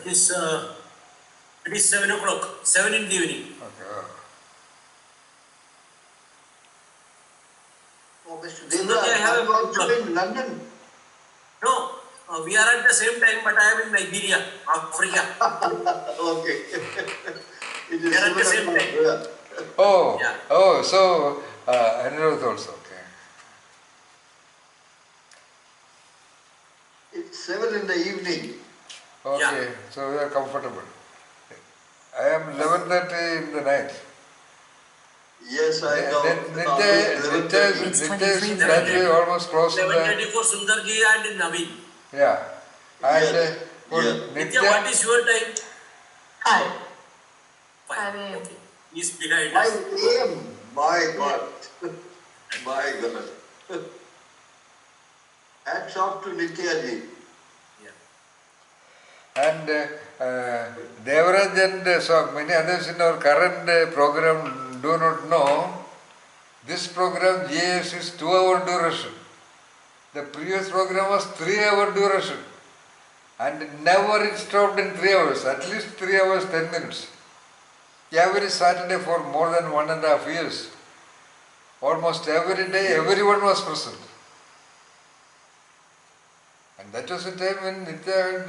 It is 7 o'clock, 7 in the evening. Okay. Oh, Mr. Sundarji, I Deva, have are a you also problem. in London? No, we are at the same time, but I am in Nigeria, Africa. Okay. It is We are at the 7 same o'clock time. here. Oh, Yeah. oh, so Anirudh also, okay. It's 7 in the evening. Okay, Yeah. so we are comfortable. I am 11:30 in the night. Yes, I know. Nitya Almost 11:30. is It's in 23 that way minutes. almost close to the, 11:30 for Sundarji and Naveen. yeah. And Yes, for yeah. Nitya, what Nitya, is your time? 5. 5. 5 a.m. Okay. He's behind 5 us. a.m. My God. My God. Hats off to Nitya ji. Yeah. and Devaraj and so many others in our current program do not know, this program GS is 2-hour duration. The previous program was 3-hour duration. And never it stopped in 3 hours, at least 3 hours 10 minutes. Every Saturday for more than 1.5 years. Almost every day everyone was present. And that was the time when Nitya and,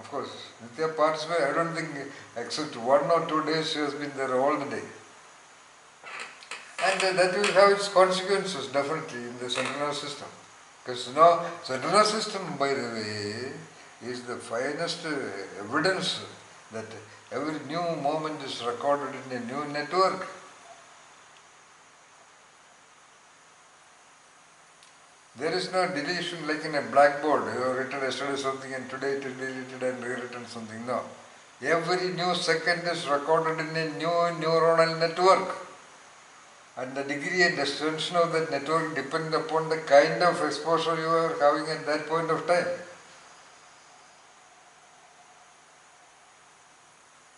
of course, Nitya participated. I don't think except 1 or 2 days she has been there all the day. And that will have its consequences definitely in the central nervous system. Because central nervous system, by the way, is the finest evidence that every new moment is recorded in a new network. There is no deletion like in a blackboard. You have written yesterday something and today it is deleted and rewritten something. No. Every new second is recorded in a new neuronal network. And the degree and extension of that network depend upon the kind of exposure you are having at that point of time.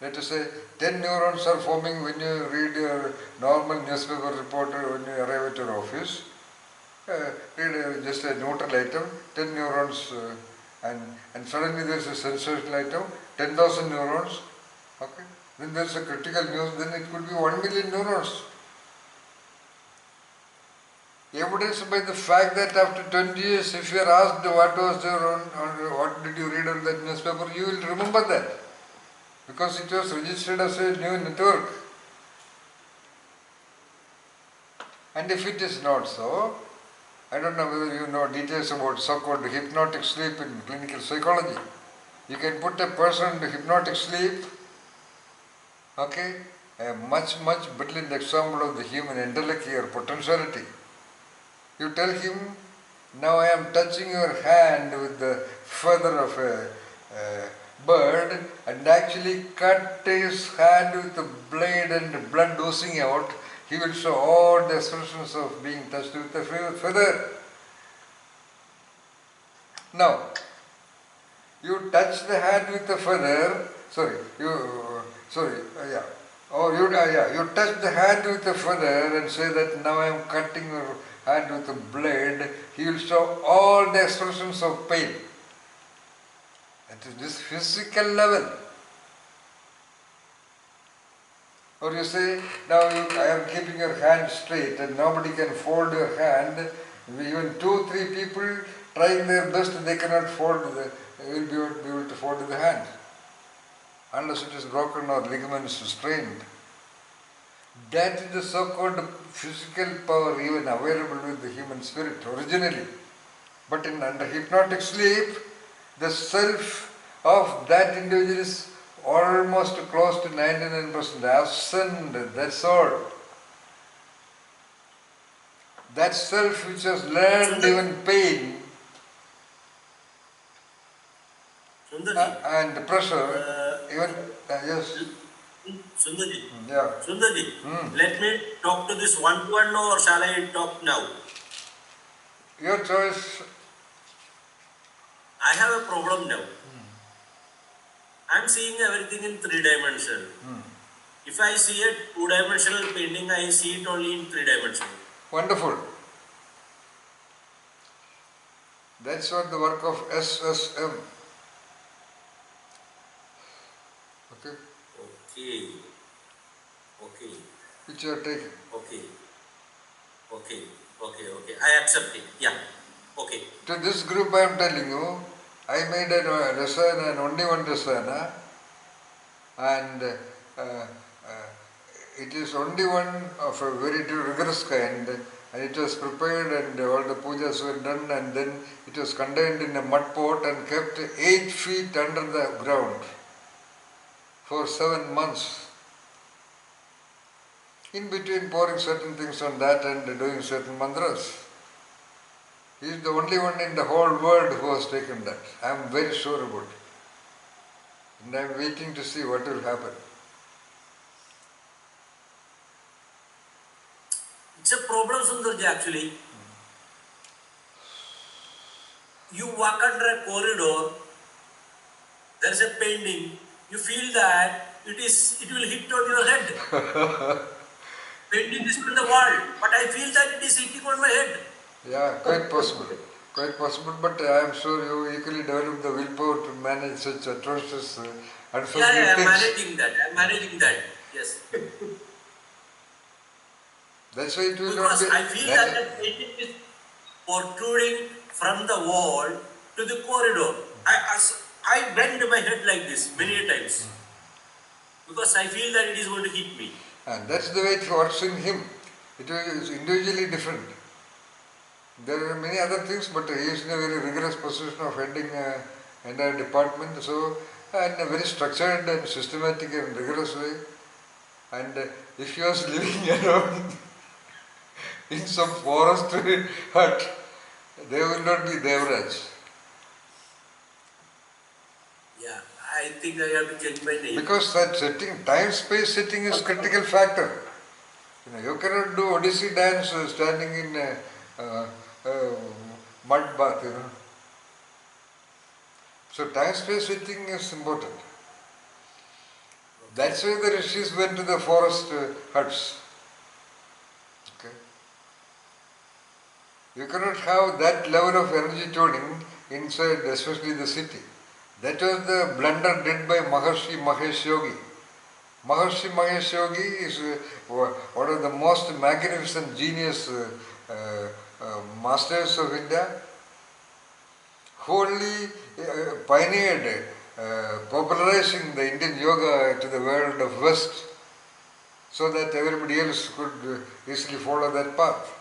Let us say 10 neurons are forming when you read your normal newspaper reporter when you arrive at your office. Read just a neutral item, 10 neurons and suddenly there is a sensational item, 10,000 neurons. Okay? Then there is a critical news, then it could be 1 million neurons. Evidenced by the fact that after 20 years, if you are asked what was there on what did you read on that newspaper, you will remember that. Because it was registered as a new network. And if it is not so, I don't know whether you know details about so-called hypnotic sleep in clinical psychology. You can put a person into hypnotic sleep, okay, a much brilliant example of the human intellect or potentiality. You tell him, now I am touching your hand with the feather of a bird and actually cut his hand with the blade and blood oozing out. He will show all the expressions of being touched with the feather. Now, you touch the hand with the feather, you touch the hand with the feather and say that now I am cutting your hand with a blade. He will show all the expressions of pain. That is this physical level. Or you say, now I am keeping your hand straight and nobody can fold your hand. Even 2-3 people trying their best, they cannot fold will be able to fold the hand. unless it is broken or ligaments strained. That is the so-called physical power even available with the human spirit originally. But under hypnotic sleep, the self of that individual is almost close to 99% absent, that's all. That self which has learned even pain Sundarji, and pressure, even, yes, Sundarji, yeah. Sundarji, let me talk to this one-to-one or shall I talk now? Your choice. I have a problem now. I'm seeing everything in three-dimensional. If I see a two-dimensional painting, I see it only in three-dimensional. Wonderful. That's what the work of SSM. Okay? Okay. Okay. Which you are taking. Okay. Okay. Okay. Okay. I accept it. Yeah. Okay. To this group I am telling you, I made a rasana and only one rasana, and it is only one of a very rigorous kind, and it was prepared and all the pujas were done, and then it was contained in a mud pot and kept 8 feet under the ground for 7 months. In between pouring certain things on that and doing certain mantras. He is the only one in the whole world who has taken that. I am very sure about it. And I am waiting to see what will happen. It's a problem, Sundarji, actually. You walk under a corridor, there is a painting, you feel that it will hit on your head. Painting is on the wall, but I feel that it is hitting on my head. Yeah, quite possible. Quite possible, but I am sure you equally develop the willpower to manage such atrocious, unforgiving Yeah, things. I'm managing that. Yes. That's why it will Because not be. I feel that the painting is protruding from the wall to the corridor. I bend my head like this many times. Because I feel that it is going to hit me. And that's the way it works in him. It is individually different. There are many other things, but he is in a very rigorous position of heading an entire department, so in a very structured and systematic and rigorous way. And if he was living alone in some forest hut, they will not be Devraj. Yeah, I think I have to change my name. Because that setting, time-space setting is critical factor. You cannot do Odissi dance standing in a mud bath, So time-space setting is important. That's why the rishis went to the forest huts. Okay. You cannot have that level of energy tuning inside, especially the city. That was the blunder did by Maharshi Mahesh Yogi. Maharshi Mahesh Yogi is one of the most magnificent genius masters of India, who only pioneered popularizing the Indian yoga to the world of West so that everybody else could easily follow that path.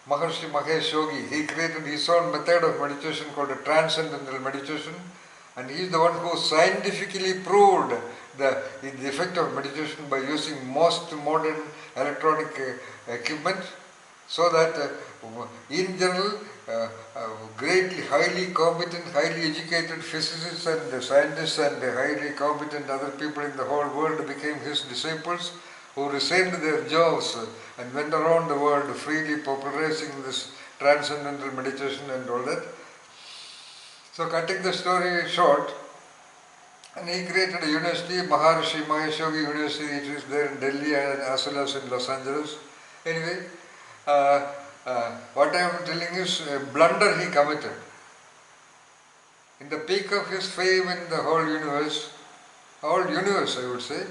Maharshi Mahesh Yogi, he created his own method of meditation called a transcendental meditation, and he is the one who scientifically proved the effect of meditation by using most modern electronic equipment, so that in general greatly highly competent, highly educated physicists and scientists and highly competent other people in the whole world became his disciples, who resigned their jobs and went around the world freely popularizing this transcendental meditation and all that. So cutting the story short, and he created a university, Maharishi Mahesh Yogi University. It is there in Delhi and as well as in Los Angeles. Anyway, what I am telling is a blunder he committed. In the peak of his fame in the whole universe I would say,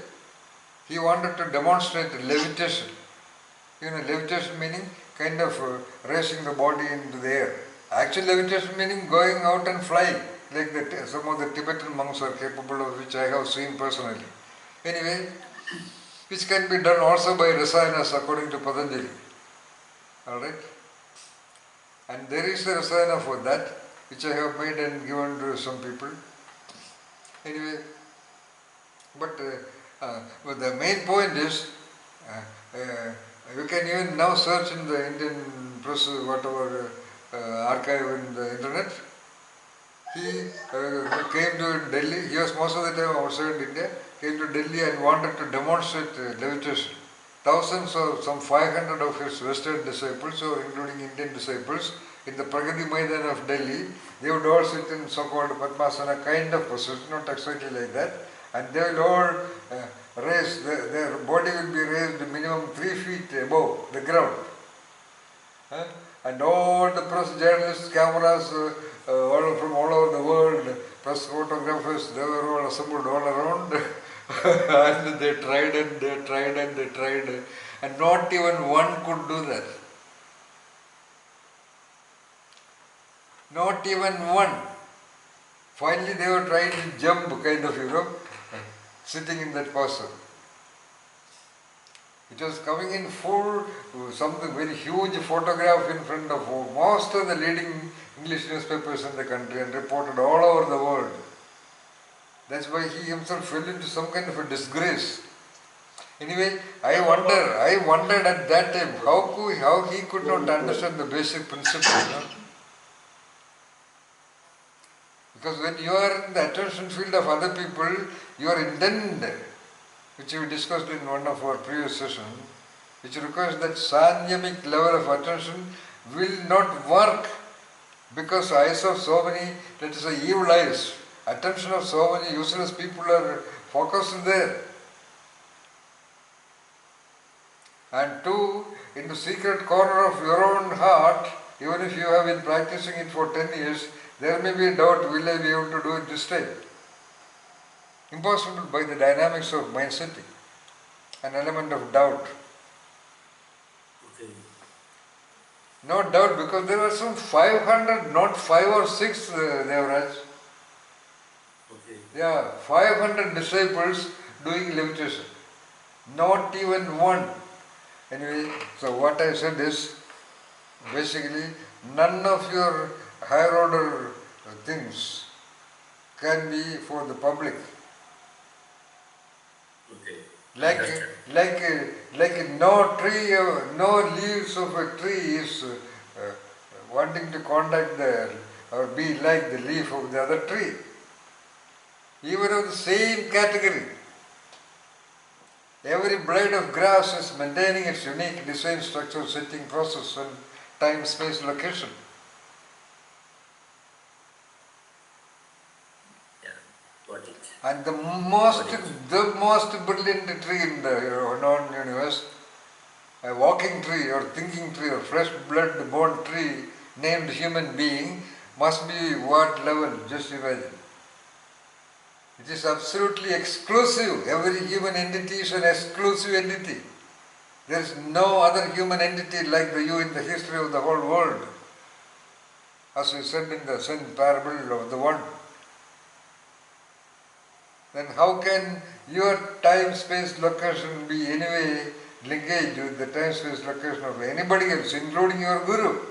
he wanted to demonstrate levitation. Levitation meaning kind of raising the body into the air. Actual levitation meaning going out and flying. like some of the Tibetan monks are capable of, which I have seen personally. Anyway, which can be done also by rasayanas according to Patanjali. Alright? And there is a rasayana for that, which I have made and given to some people. Anyway, but the main point is, you can even now search in the Indian press, whatever archive in the internet. He came to Delhi, he was most of the time outside India, came to Delhi and wanted to demonstrate levitation. Thousands of, some 500 of his Western disciples, or including Indian disciples, in the Pragati Maidan of Delhi, they would all sit in so-called Padmasana kind of position, not exactly like that, and they will all raise, their body will be raised minimum 3 feet above the ground. And all the press journalists, cameras, from all over the world, press photographers, they were all assembled all around. And they tried and they tried and they tried, and not even one could do that. Not even one. Finally they were trying to jump, kind of, sitting in that posture. It was coming in full, something very huge photograph in front of most of the leading English newspapers in the country and reported all over the world. That's why he himself fell into some kind of a disgrace. Anyway, I wondered at that time how he could not understand the basic principle. Because when you are in the attention field of other people, your intent, which we discussed in one of our previous sessions, which requires that sanyamic level of attention, will not work because eyes of so many, let us say, evil eyes, attention of so many useless people are focused there. And two, in the secret corner of your own heart, even if you have been practicing it for 10 years, there may be a doubt, will I be able to do it this time? Impossible by the dynamics of mind setting. An element of doubt. Okay. No doubt, because there were some 500, not 5 or 6, Devraj. Okay. Yeah, 500 disciples doing levitation. Not even one. Anyway, so what I said is, basically, none of your higher order things can be for the public. Okay. Like no tree, no leaves of a tree is wanting to contact or be like the leaf of the other tree. Even of the same category. Every blade of grass is maintaining its unique design, structure, setting, process and time, space, location. Yeah, got it. And the most brilliant tree in the known universe, a walking tree or thinking tree or fresh blood born tree named human being, must be what level? Just imagine. It is absolutely exclusive. Every human entity is an exclusive entity. There is no other human entity like you in the history of the whole world. As we said in the Zen parable of the one. Then how can your time, space, location be anyway linkaged with the time, space, location of anybody else, including your guru?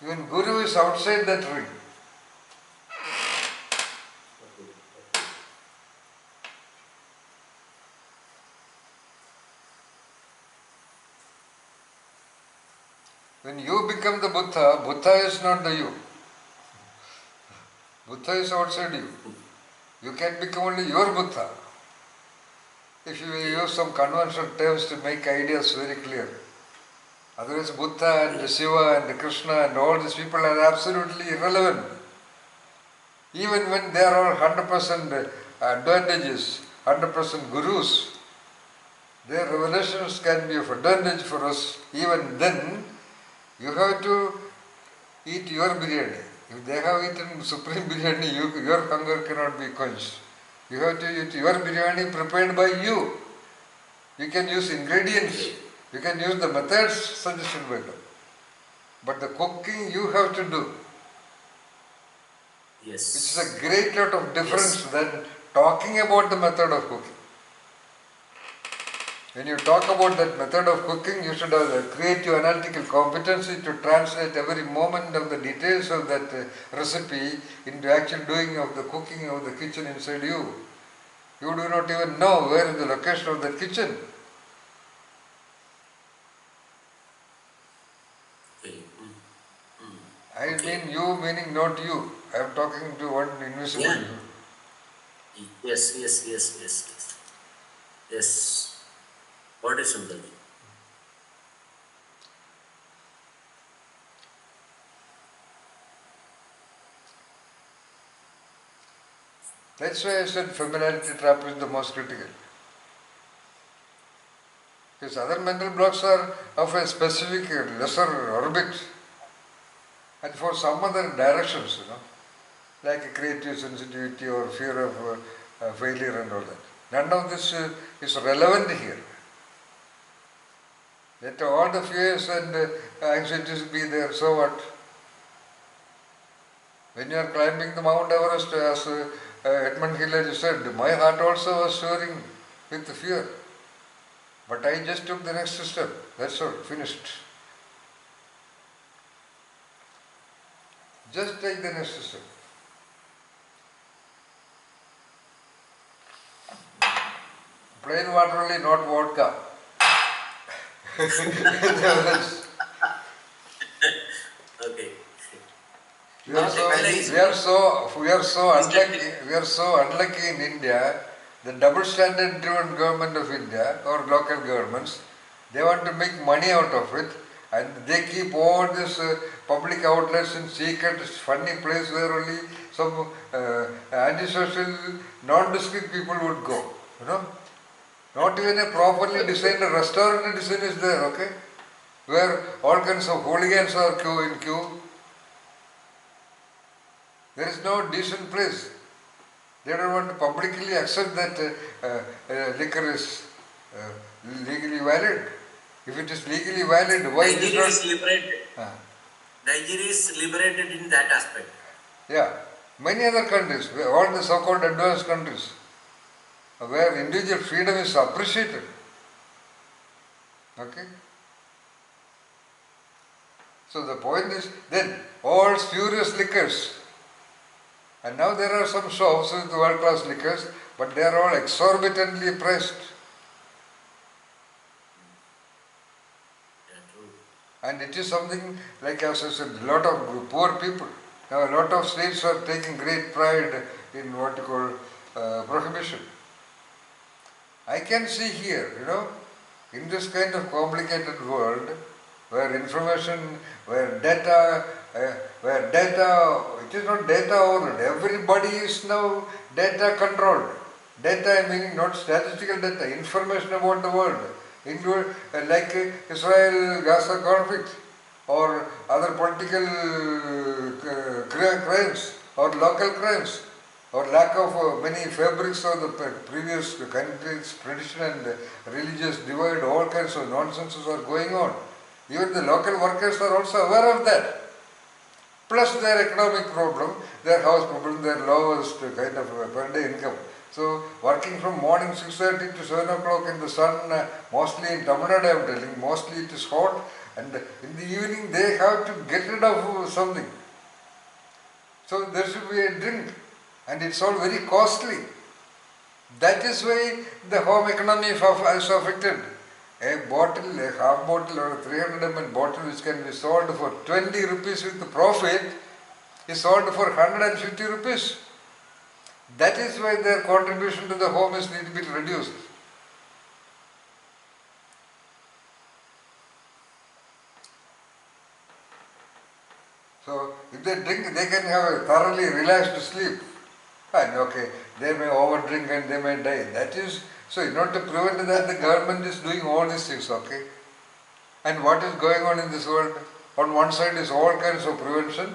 Even guru is outside that ring. When you become the Buddha, Buddha is not the you. Buddha is outside you. You can become only your Buddha. If you use some conventional terms to make ideas very clear. Otherwise Buddha and Shiva and Krishna and all these people are absolutely irrelevant. Even when they are all 100% advantages, 100% gurus, their revelations can be of advantage for us. Even then, you have to eat your biryani. If they have eaten supreme biryani, your hunger cannot be quenched. You have to eat your biryani prepared by you. You can use ingredients. You can use the methods suggested by them. But the cooking you have to do. Yes. Which is a great lot of difference Yes. than talking about the method of cooking. When you talk about that method of cooking, you should have the creative analytical competency to translate every moment of the details of that recipe into actual doing of the cooking of the kitchen inside you. You do not even know where is the location of that kitchen. Okay. I Okay. mean you meaning not you. I am talking to one invisible Yeah. you. Yes, yes, yes, yes, yes. Yes. What is Sundarji? That's why I said familiarity trap is the most critical. Because other mental blocks are of a specific lesser orbit and for some other directions, like a creative sensitivity or fear of failure and all that. None of this is relevant here. Let all the fears and anxieties be there, so what? When you are climbing the Mount Everest, as Edmund Hillary said, my heart also was soaring with fear. But I just took the next step. That's all, finished. Just take the next step. Plain water only, not vodka. Okay. We are so Actually, unlucky in India. The double standard driven government of India or local governments, they want to make money out of it, and they keep all these public outlets in secret, funny place where only some antisocial, nondescript people would go. Not even a properly designed restaurant design is there, okay? Where all kinds of hooligans are in queue. There is no decent place. They don't want to publicly accept that liquor is legally valid. If it is legally valid, why it is Nigeria is not? liberated. Uh, Nigeria is liberated in that aspect. yeah, many other countries, all the so-called advanced countries, where individual freedom is appreciated. Okay? So the point is, then all spurious liquors. And now there are some shops with world-class liquors, but they are all exorbitantly priced. Yeah, true. And it is something, like as I said, a lot of poor people. Now a lot of states are taking great pride in what you call prohibition. I can see here, in this kind of complicated world, where information, where data, it is not data overload. Everybody is now data controlled. Data, I mean not statistical data, information about the world, include like Israel-Gaza conflict, or other political crimes, or local crimes, or lack of many fabrics of the previous country's tradition and religious divide, all kinds of nonsenses are going on. Even the local workers are also aware of that. Plus their economic problem, their house problem, their lowest kind of per day income. So working from morning 6:30 to 7 o'clock in the sun, mostly in Tamil Nadu I am telling, mostly it is hot, and in the evening they have to get rid of something. So there should be a drink, and it's all very costly. That is why the home economy is affected. A bottle, a half bottle or a 300 ml bottle which can be sold for 20 rupees with the profit is sold for 150 rupees. That is why their contribution to the home is little bit reduced. So if they drink, they can have a thoroughly relaxed sleep. And okay, they may overdrink and they may die. That is, so in order to prevent that, the government is doing all these things, okay? And what is going on in this world? On one side is all kinds of prevention,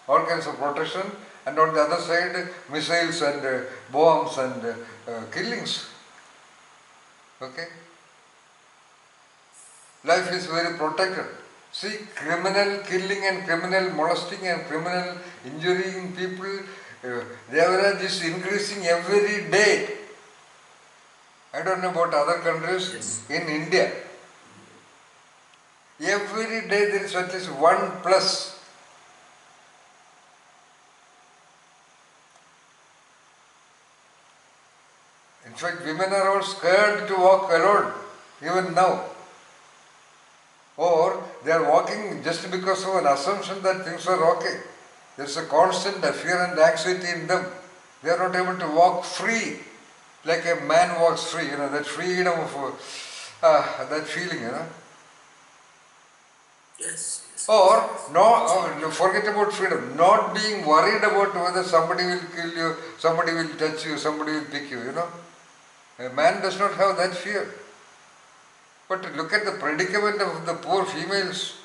all kinds of protection, and on the other side, missiles and bombs and killings. Okay? Life is very protected. See, criminal killing and criminal molesting and criminal injuring people, the average is increasing every day. I don't know about other countries. Yes. In India, every day there is at least one plus. In fact, women are all scared to walk alone, even now. Or they are walking just because of an assumption that things are okay. There is a constant fear and anxiety in them. They are not able to walk free, like a man walks free, that freedom of that feeling, Yes. Yes. Or, no, forget about freedom, not being worried about whether somebody will kill you, somebody will touch you, somebody will pick you, A man does not have that fear. But look at the predicament of the poor females.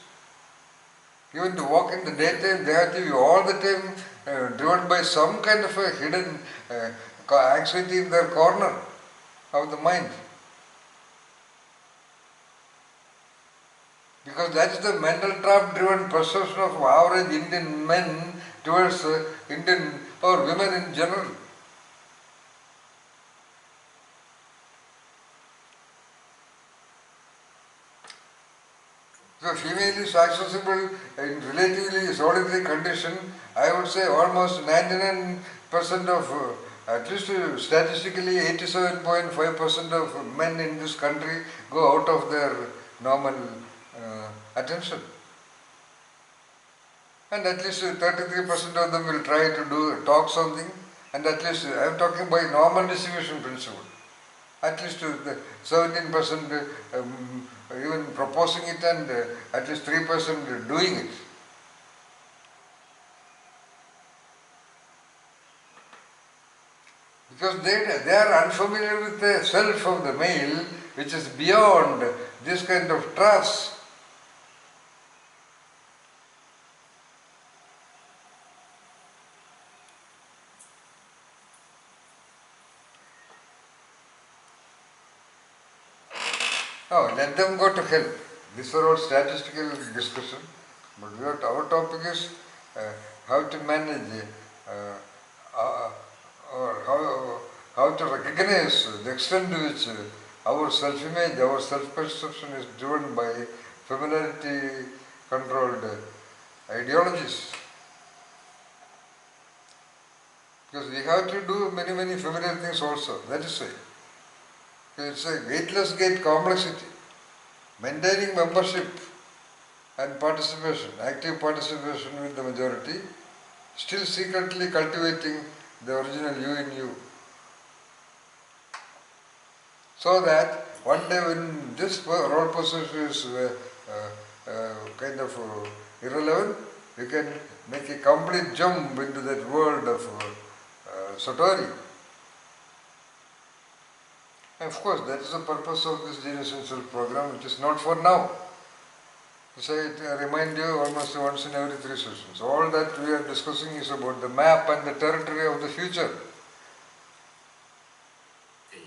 Even to walk in the daytime, they have to be all the time driven by some kind of a hidden anxiety in their corner of the mind. Because that's the mental trap driven perception of average Indian men towards Indian or women in general. So female is accessible in relatively solitary condition. I would say almost 99% of, at least statistically 87.5% of men in this country go out of their normal attention. And at least 33% of them will try to talk something, and at least, I am talking by normal distribution principle. At least 17% even proposing it, and at least 3% doing it. Because they are unfamiliar with the self of the male, which is beyond this kind of traps. No, let them go to hell. These are all statistical discussion. But our topic is how to manage or how to recognize the extent to which our self-image, our self-perception is driven by familiarity controlled ideologies. Because we have to do many familiar things also, that is why. It's a gateless gate complexity. Maintaining membership and participation, active participation with the majority, still secretly cultivating the original you in you. So that one day when this role position is kind of irrelevant, you can make a complete jump into that world of Satori. Of course, that is the purpose of this Genius in Self program, which is not for now. So I remind you almost once in every 3 sessions. All that we are discussing is about the map and the territory of the future. Okay.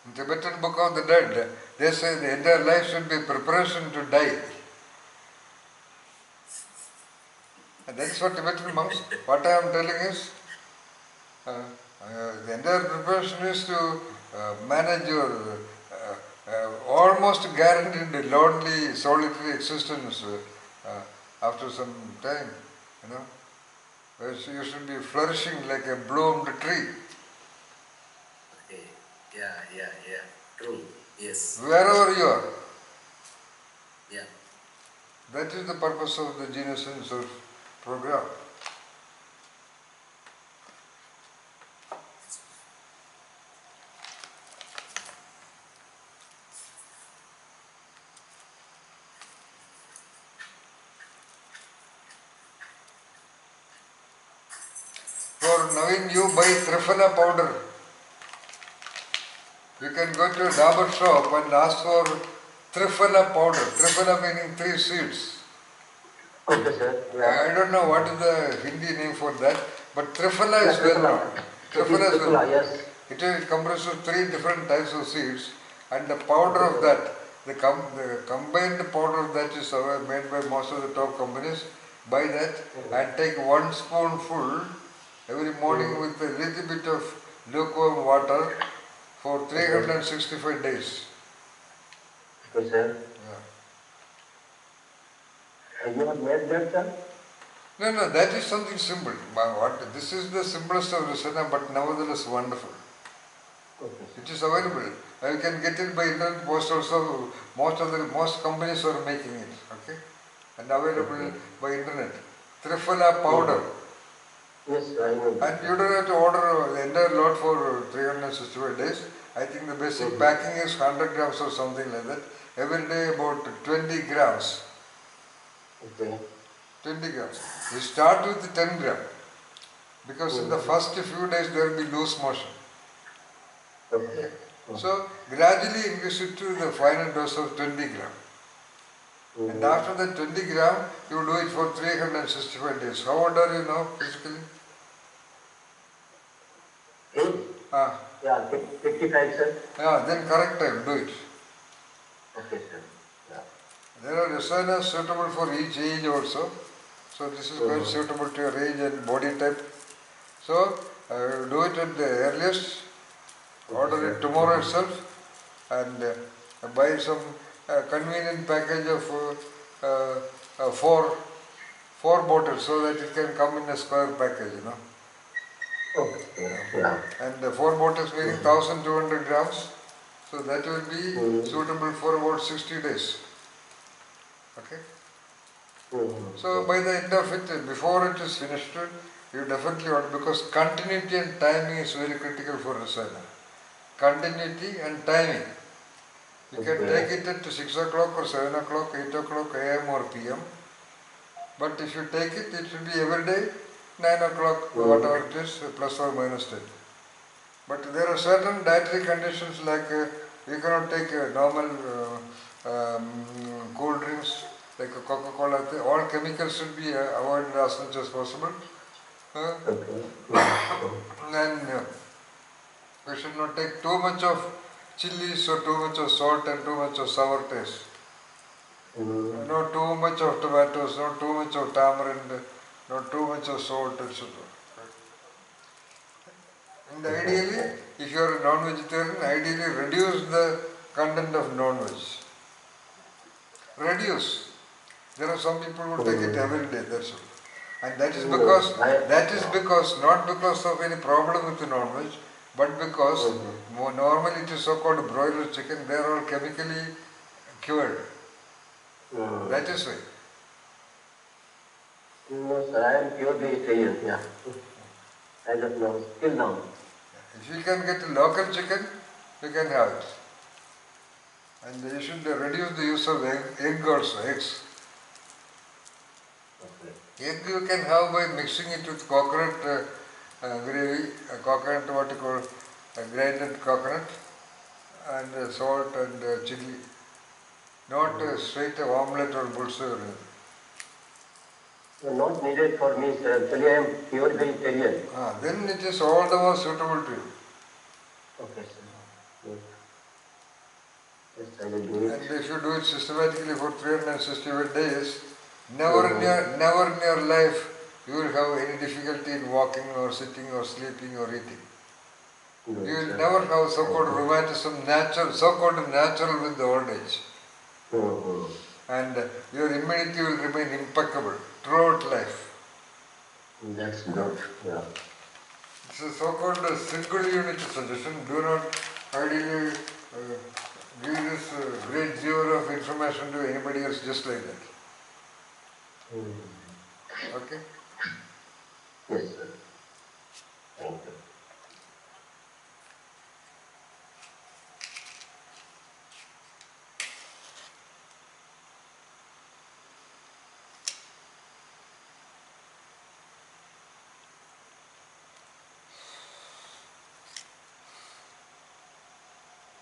In Tibetan Book of the Dead, they say the entire life should be preparation to die. And that is what Tibetan monks, what I am telling is, the entire preparation is to manage your almost guaranteed lonely, solitary existence after some time, where you should be flourishing like a bloomed tree. Okay. Yeah. True. Yes. Wherever you are. Yeah. That is the purpose of the Genius in Self program. For Naveen, you buy Trifana powder. You can go to a Dabur shop and ask for Trifana powder. Trifana meaning 3 seeds. Okay, sir. Yeah. I don't know what is the Hindi name for that. But Triphala is well known. Triphala is well known. It comprises of 3 different types of seeds, and the powder of that, the combined powder of that is made by most of the top companies. Buy that and take 1 spoonful every morning with a little bit of lukewarm water for 365 days. Okay, sir. Yeah. You have made that, sir? No, that is something simple. This is the simplest of rasana, but nevertheless wonderful. Okay. It is available. You can get it by internet post also. Most companies are making it. Okay, and available by internet. Triphala powder. Yes, I know. And you don't have to order the entire lot for 365 days. I think the basic packing is 100 grams or something like that. Every day about 20 grams. Okay. 20 grams. You start with 10 gram because in the first few days there will be loose motion. Okay. So gradually increase it to the final dose of 20 gram. And after that 20 gram, you do it for 365 days. How old are you now physically? Yeah, 55, sir. Yeah, then correct time, do it. Okay, sir. Yeah. There are rasayanas suitable for each age also. So this is quite suitable to your age and body type. So do it at the earliest. Order it tomorrow itself and buy some convenient package of 4 bottles so that it can come in a square package, you know. Okay. Yeah. And 4 bottles meaning 1200 grams. So that will be suitable for about 60 days. Okay. So by the end of it, before it is finished, you definitely want, because continuity and timing is very critical for rasana. Continuity and timing. You can take it at 6 o'clock or 7 o'clock, 8 o'clock AM or PM. But if you take it, it should be every day, 9 o'clock, whatever it is, plus or minus 10. But there are certain dietary conditions like you cannot take normal cool drinks like Coca-Cola. All chemicals should be avoided as much as possible. And we should not take too much of chilies or too much of salt and too much of sour taste. Not too much of tomatoes, not too much of tamarind, not too much of salt, etc. And ideally, if you are a non-vegetarian, ideally reduce the content of non-veg. Reduce. There are some people who take it every day, that's all. And that is because, not because of any problem with the non-veg, but because normally it is so-called broiler chicken, they are all chemically cured. That is why. No, sir, I am pure vegetarian, yeah. As of now, till now. If you can get a local chicken, you can have it. And you should reduce the use of egg also, eggs. Egg you can have by mixing it with coconut gravy, coconut, what you call grinded coconut, and salt and chili. Not straight omelette or bulsa or anything. Not needed for me, sir. Actually, I am pure vegetarian. Then it is all the more suitable to you. Okay, sir. Yes. Yes, I will do it. And if you do it systematically for 365 days, never in your life you will have any difficulty in walking or sitting or sleeping or eating. You will never have so-called rheumatism, so-called natural with the old age. And your immunity will remain impeccable throughout life. That's good, yeah. It's a so-called single unit suggestion. Do not ideally give this great zero of information to anybody else just like that. Okay? Yes, sir. Thank you.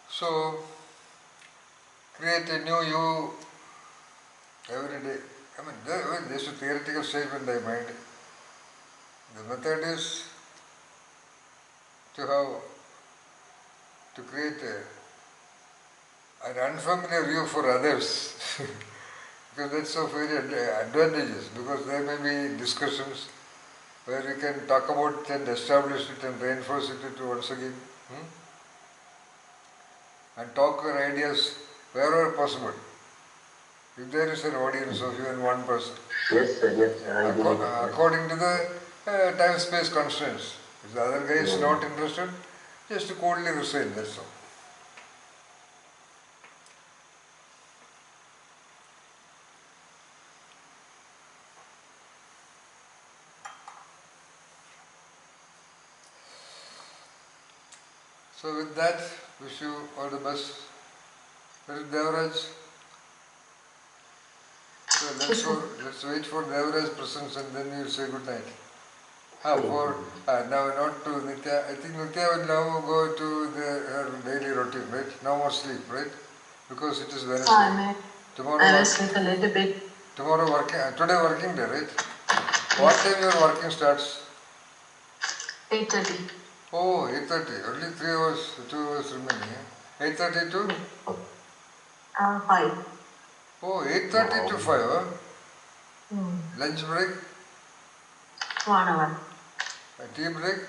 So, create a new you every day. I mean, there's a theoretical statement I made. The method is to create an unfamiliar view for others. Because that's so very advantageous, because there may be discussions where we can talk about it and establish it and reinforce it once again. And talk our ideas wherever possible. If there is an audience of even one person. Yes, sir, yes, sir. I believe it. According to the time-space constraints. If the other guy is not interested, just to coldly resign, that's all. So with that, wish you all the best. Where is Devaraj? So let's wait for Devaraj's presence and then we'll say good night. Now not to Nitya. I think Nitya will now go to her daily routine, right? No more sleep, right? Because it is Wednesday. I Tomorrow will sleep a little bit. Tomorrow today working day, right? What time your working starts? 8:30. Oh, 8:30. Only 3 hours, 2 hours remaining. 8:30 to? 5. Oh, 8:30 to 5, huh? Lunch break? 1 hour. Tea break?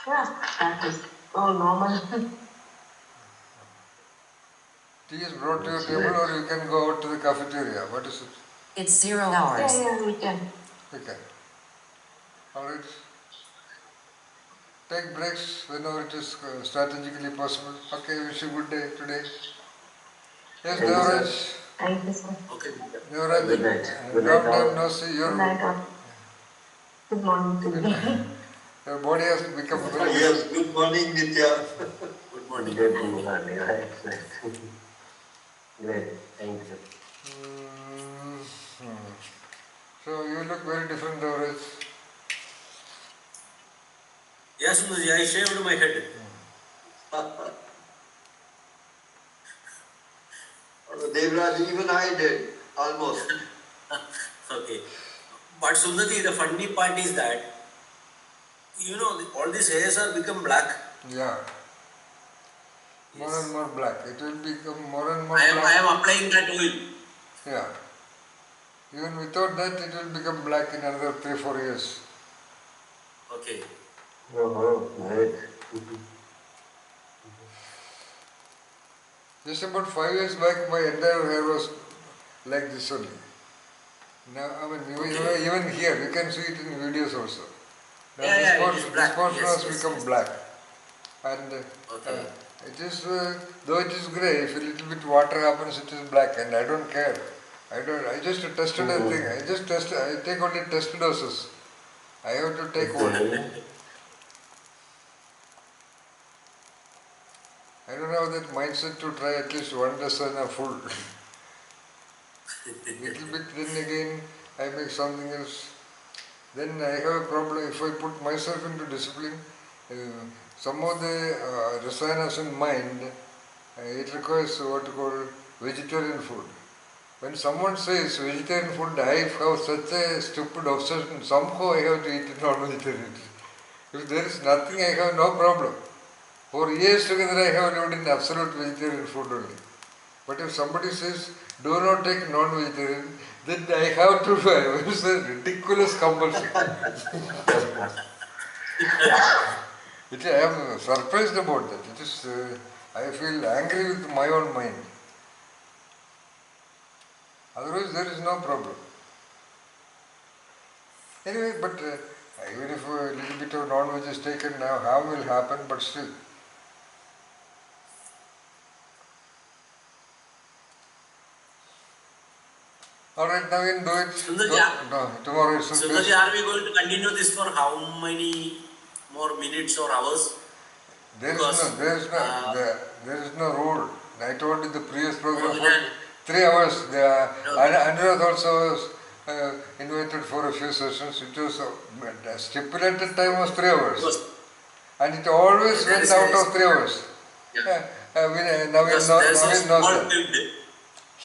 Yeah, that is all normal. Tea is brought to your table or you can go out to the cafeteria. What is it? It's 0 hours. Yeah, we can. Okay. Alright. Take breaks whenever it is strategically possible. Okay, wish you good day today. Yes, Devaraj. Thank you, sir. Okay. Devaraj. Good night. Good Long night, all. time no see. Good night, all. Good morning to you. Your body has become very Yes, good morning, Nitya. Good morning. Good morning, right? Great, thank you. So you look very different, Devaraj. Yes, Sundarji, I shaved my head. Devraj, even I did, almost. Okay. But Sundarji, the funny part is that, all these hairs are become black. Yeah. More and more black. It will become more and more I black. am applying that oil. Yeah. Even without that, it will become black in another 3-4 years. Okay. Oh, great. Just about 5 years back, my entire hair was like this only. Now, I mean, even here, you can see it in videos also. Now, this portion has become black. And it is, though it is grey, if a little bit water happens, it is black, and I don't care. I just tested a thing. I take only test doses. I have to take one. I don't have that mindset to try at least 1 dozen or full. Little bit, then again I make something else. Then I have a problem if I put myself into discipline. Some of the rasayanas in mind, it requires what you call vegetarian food. When someone says vegetarian food, I have such a stupid obsession. Somehow I have to eat non-vegetarian. If there is nothing, I have no problem. For years together I have lived in absolute vegetarian food only. But if somebody says, do not take non-vegetarian, then I have to do it. It's a ridiculous compulsion. I am surprised about that. It is, I feel angry with my own mind. Otherwise there is no problem. Anyway, but even if a little bit of non-veg is taken now, harm will happen, but still. Alright, now you do it. Sundarji, Tomorrow is Sundarji, are we going to continue this for how many more minutes or hours? There is no rule. I told you the previous program for 3 hours. Anirudh also was invited for a few sessions. It was the stipulated time was 3 hours. And it always went out of 3 hours. Yeah. Naveen knows that.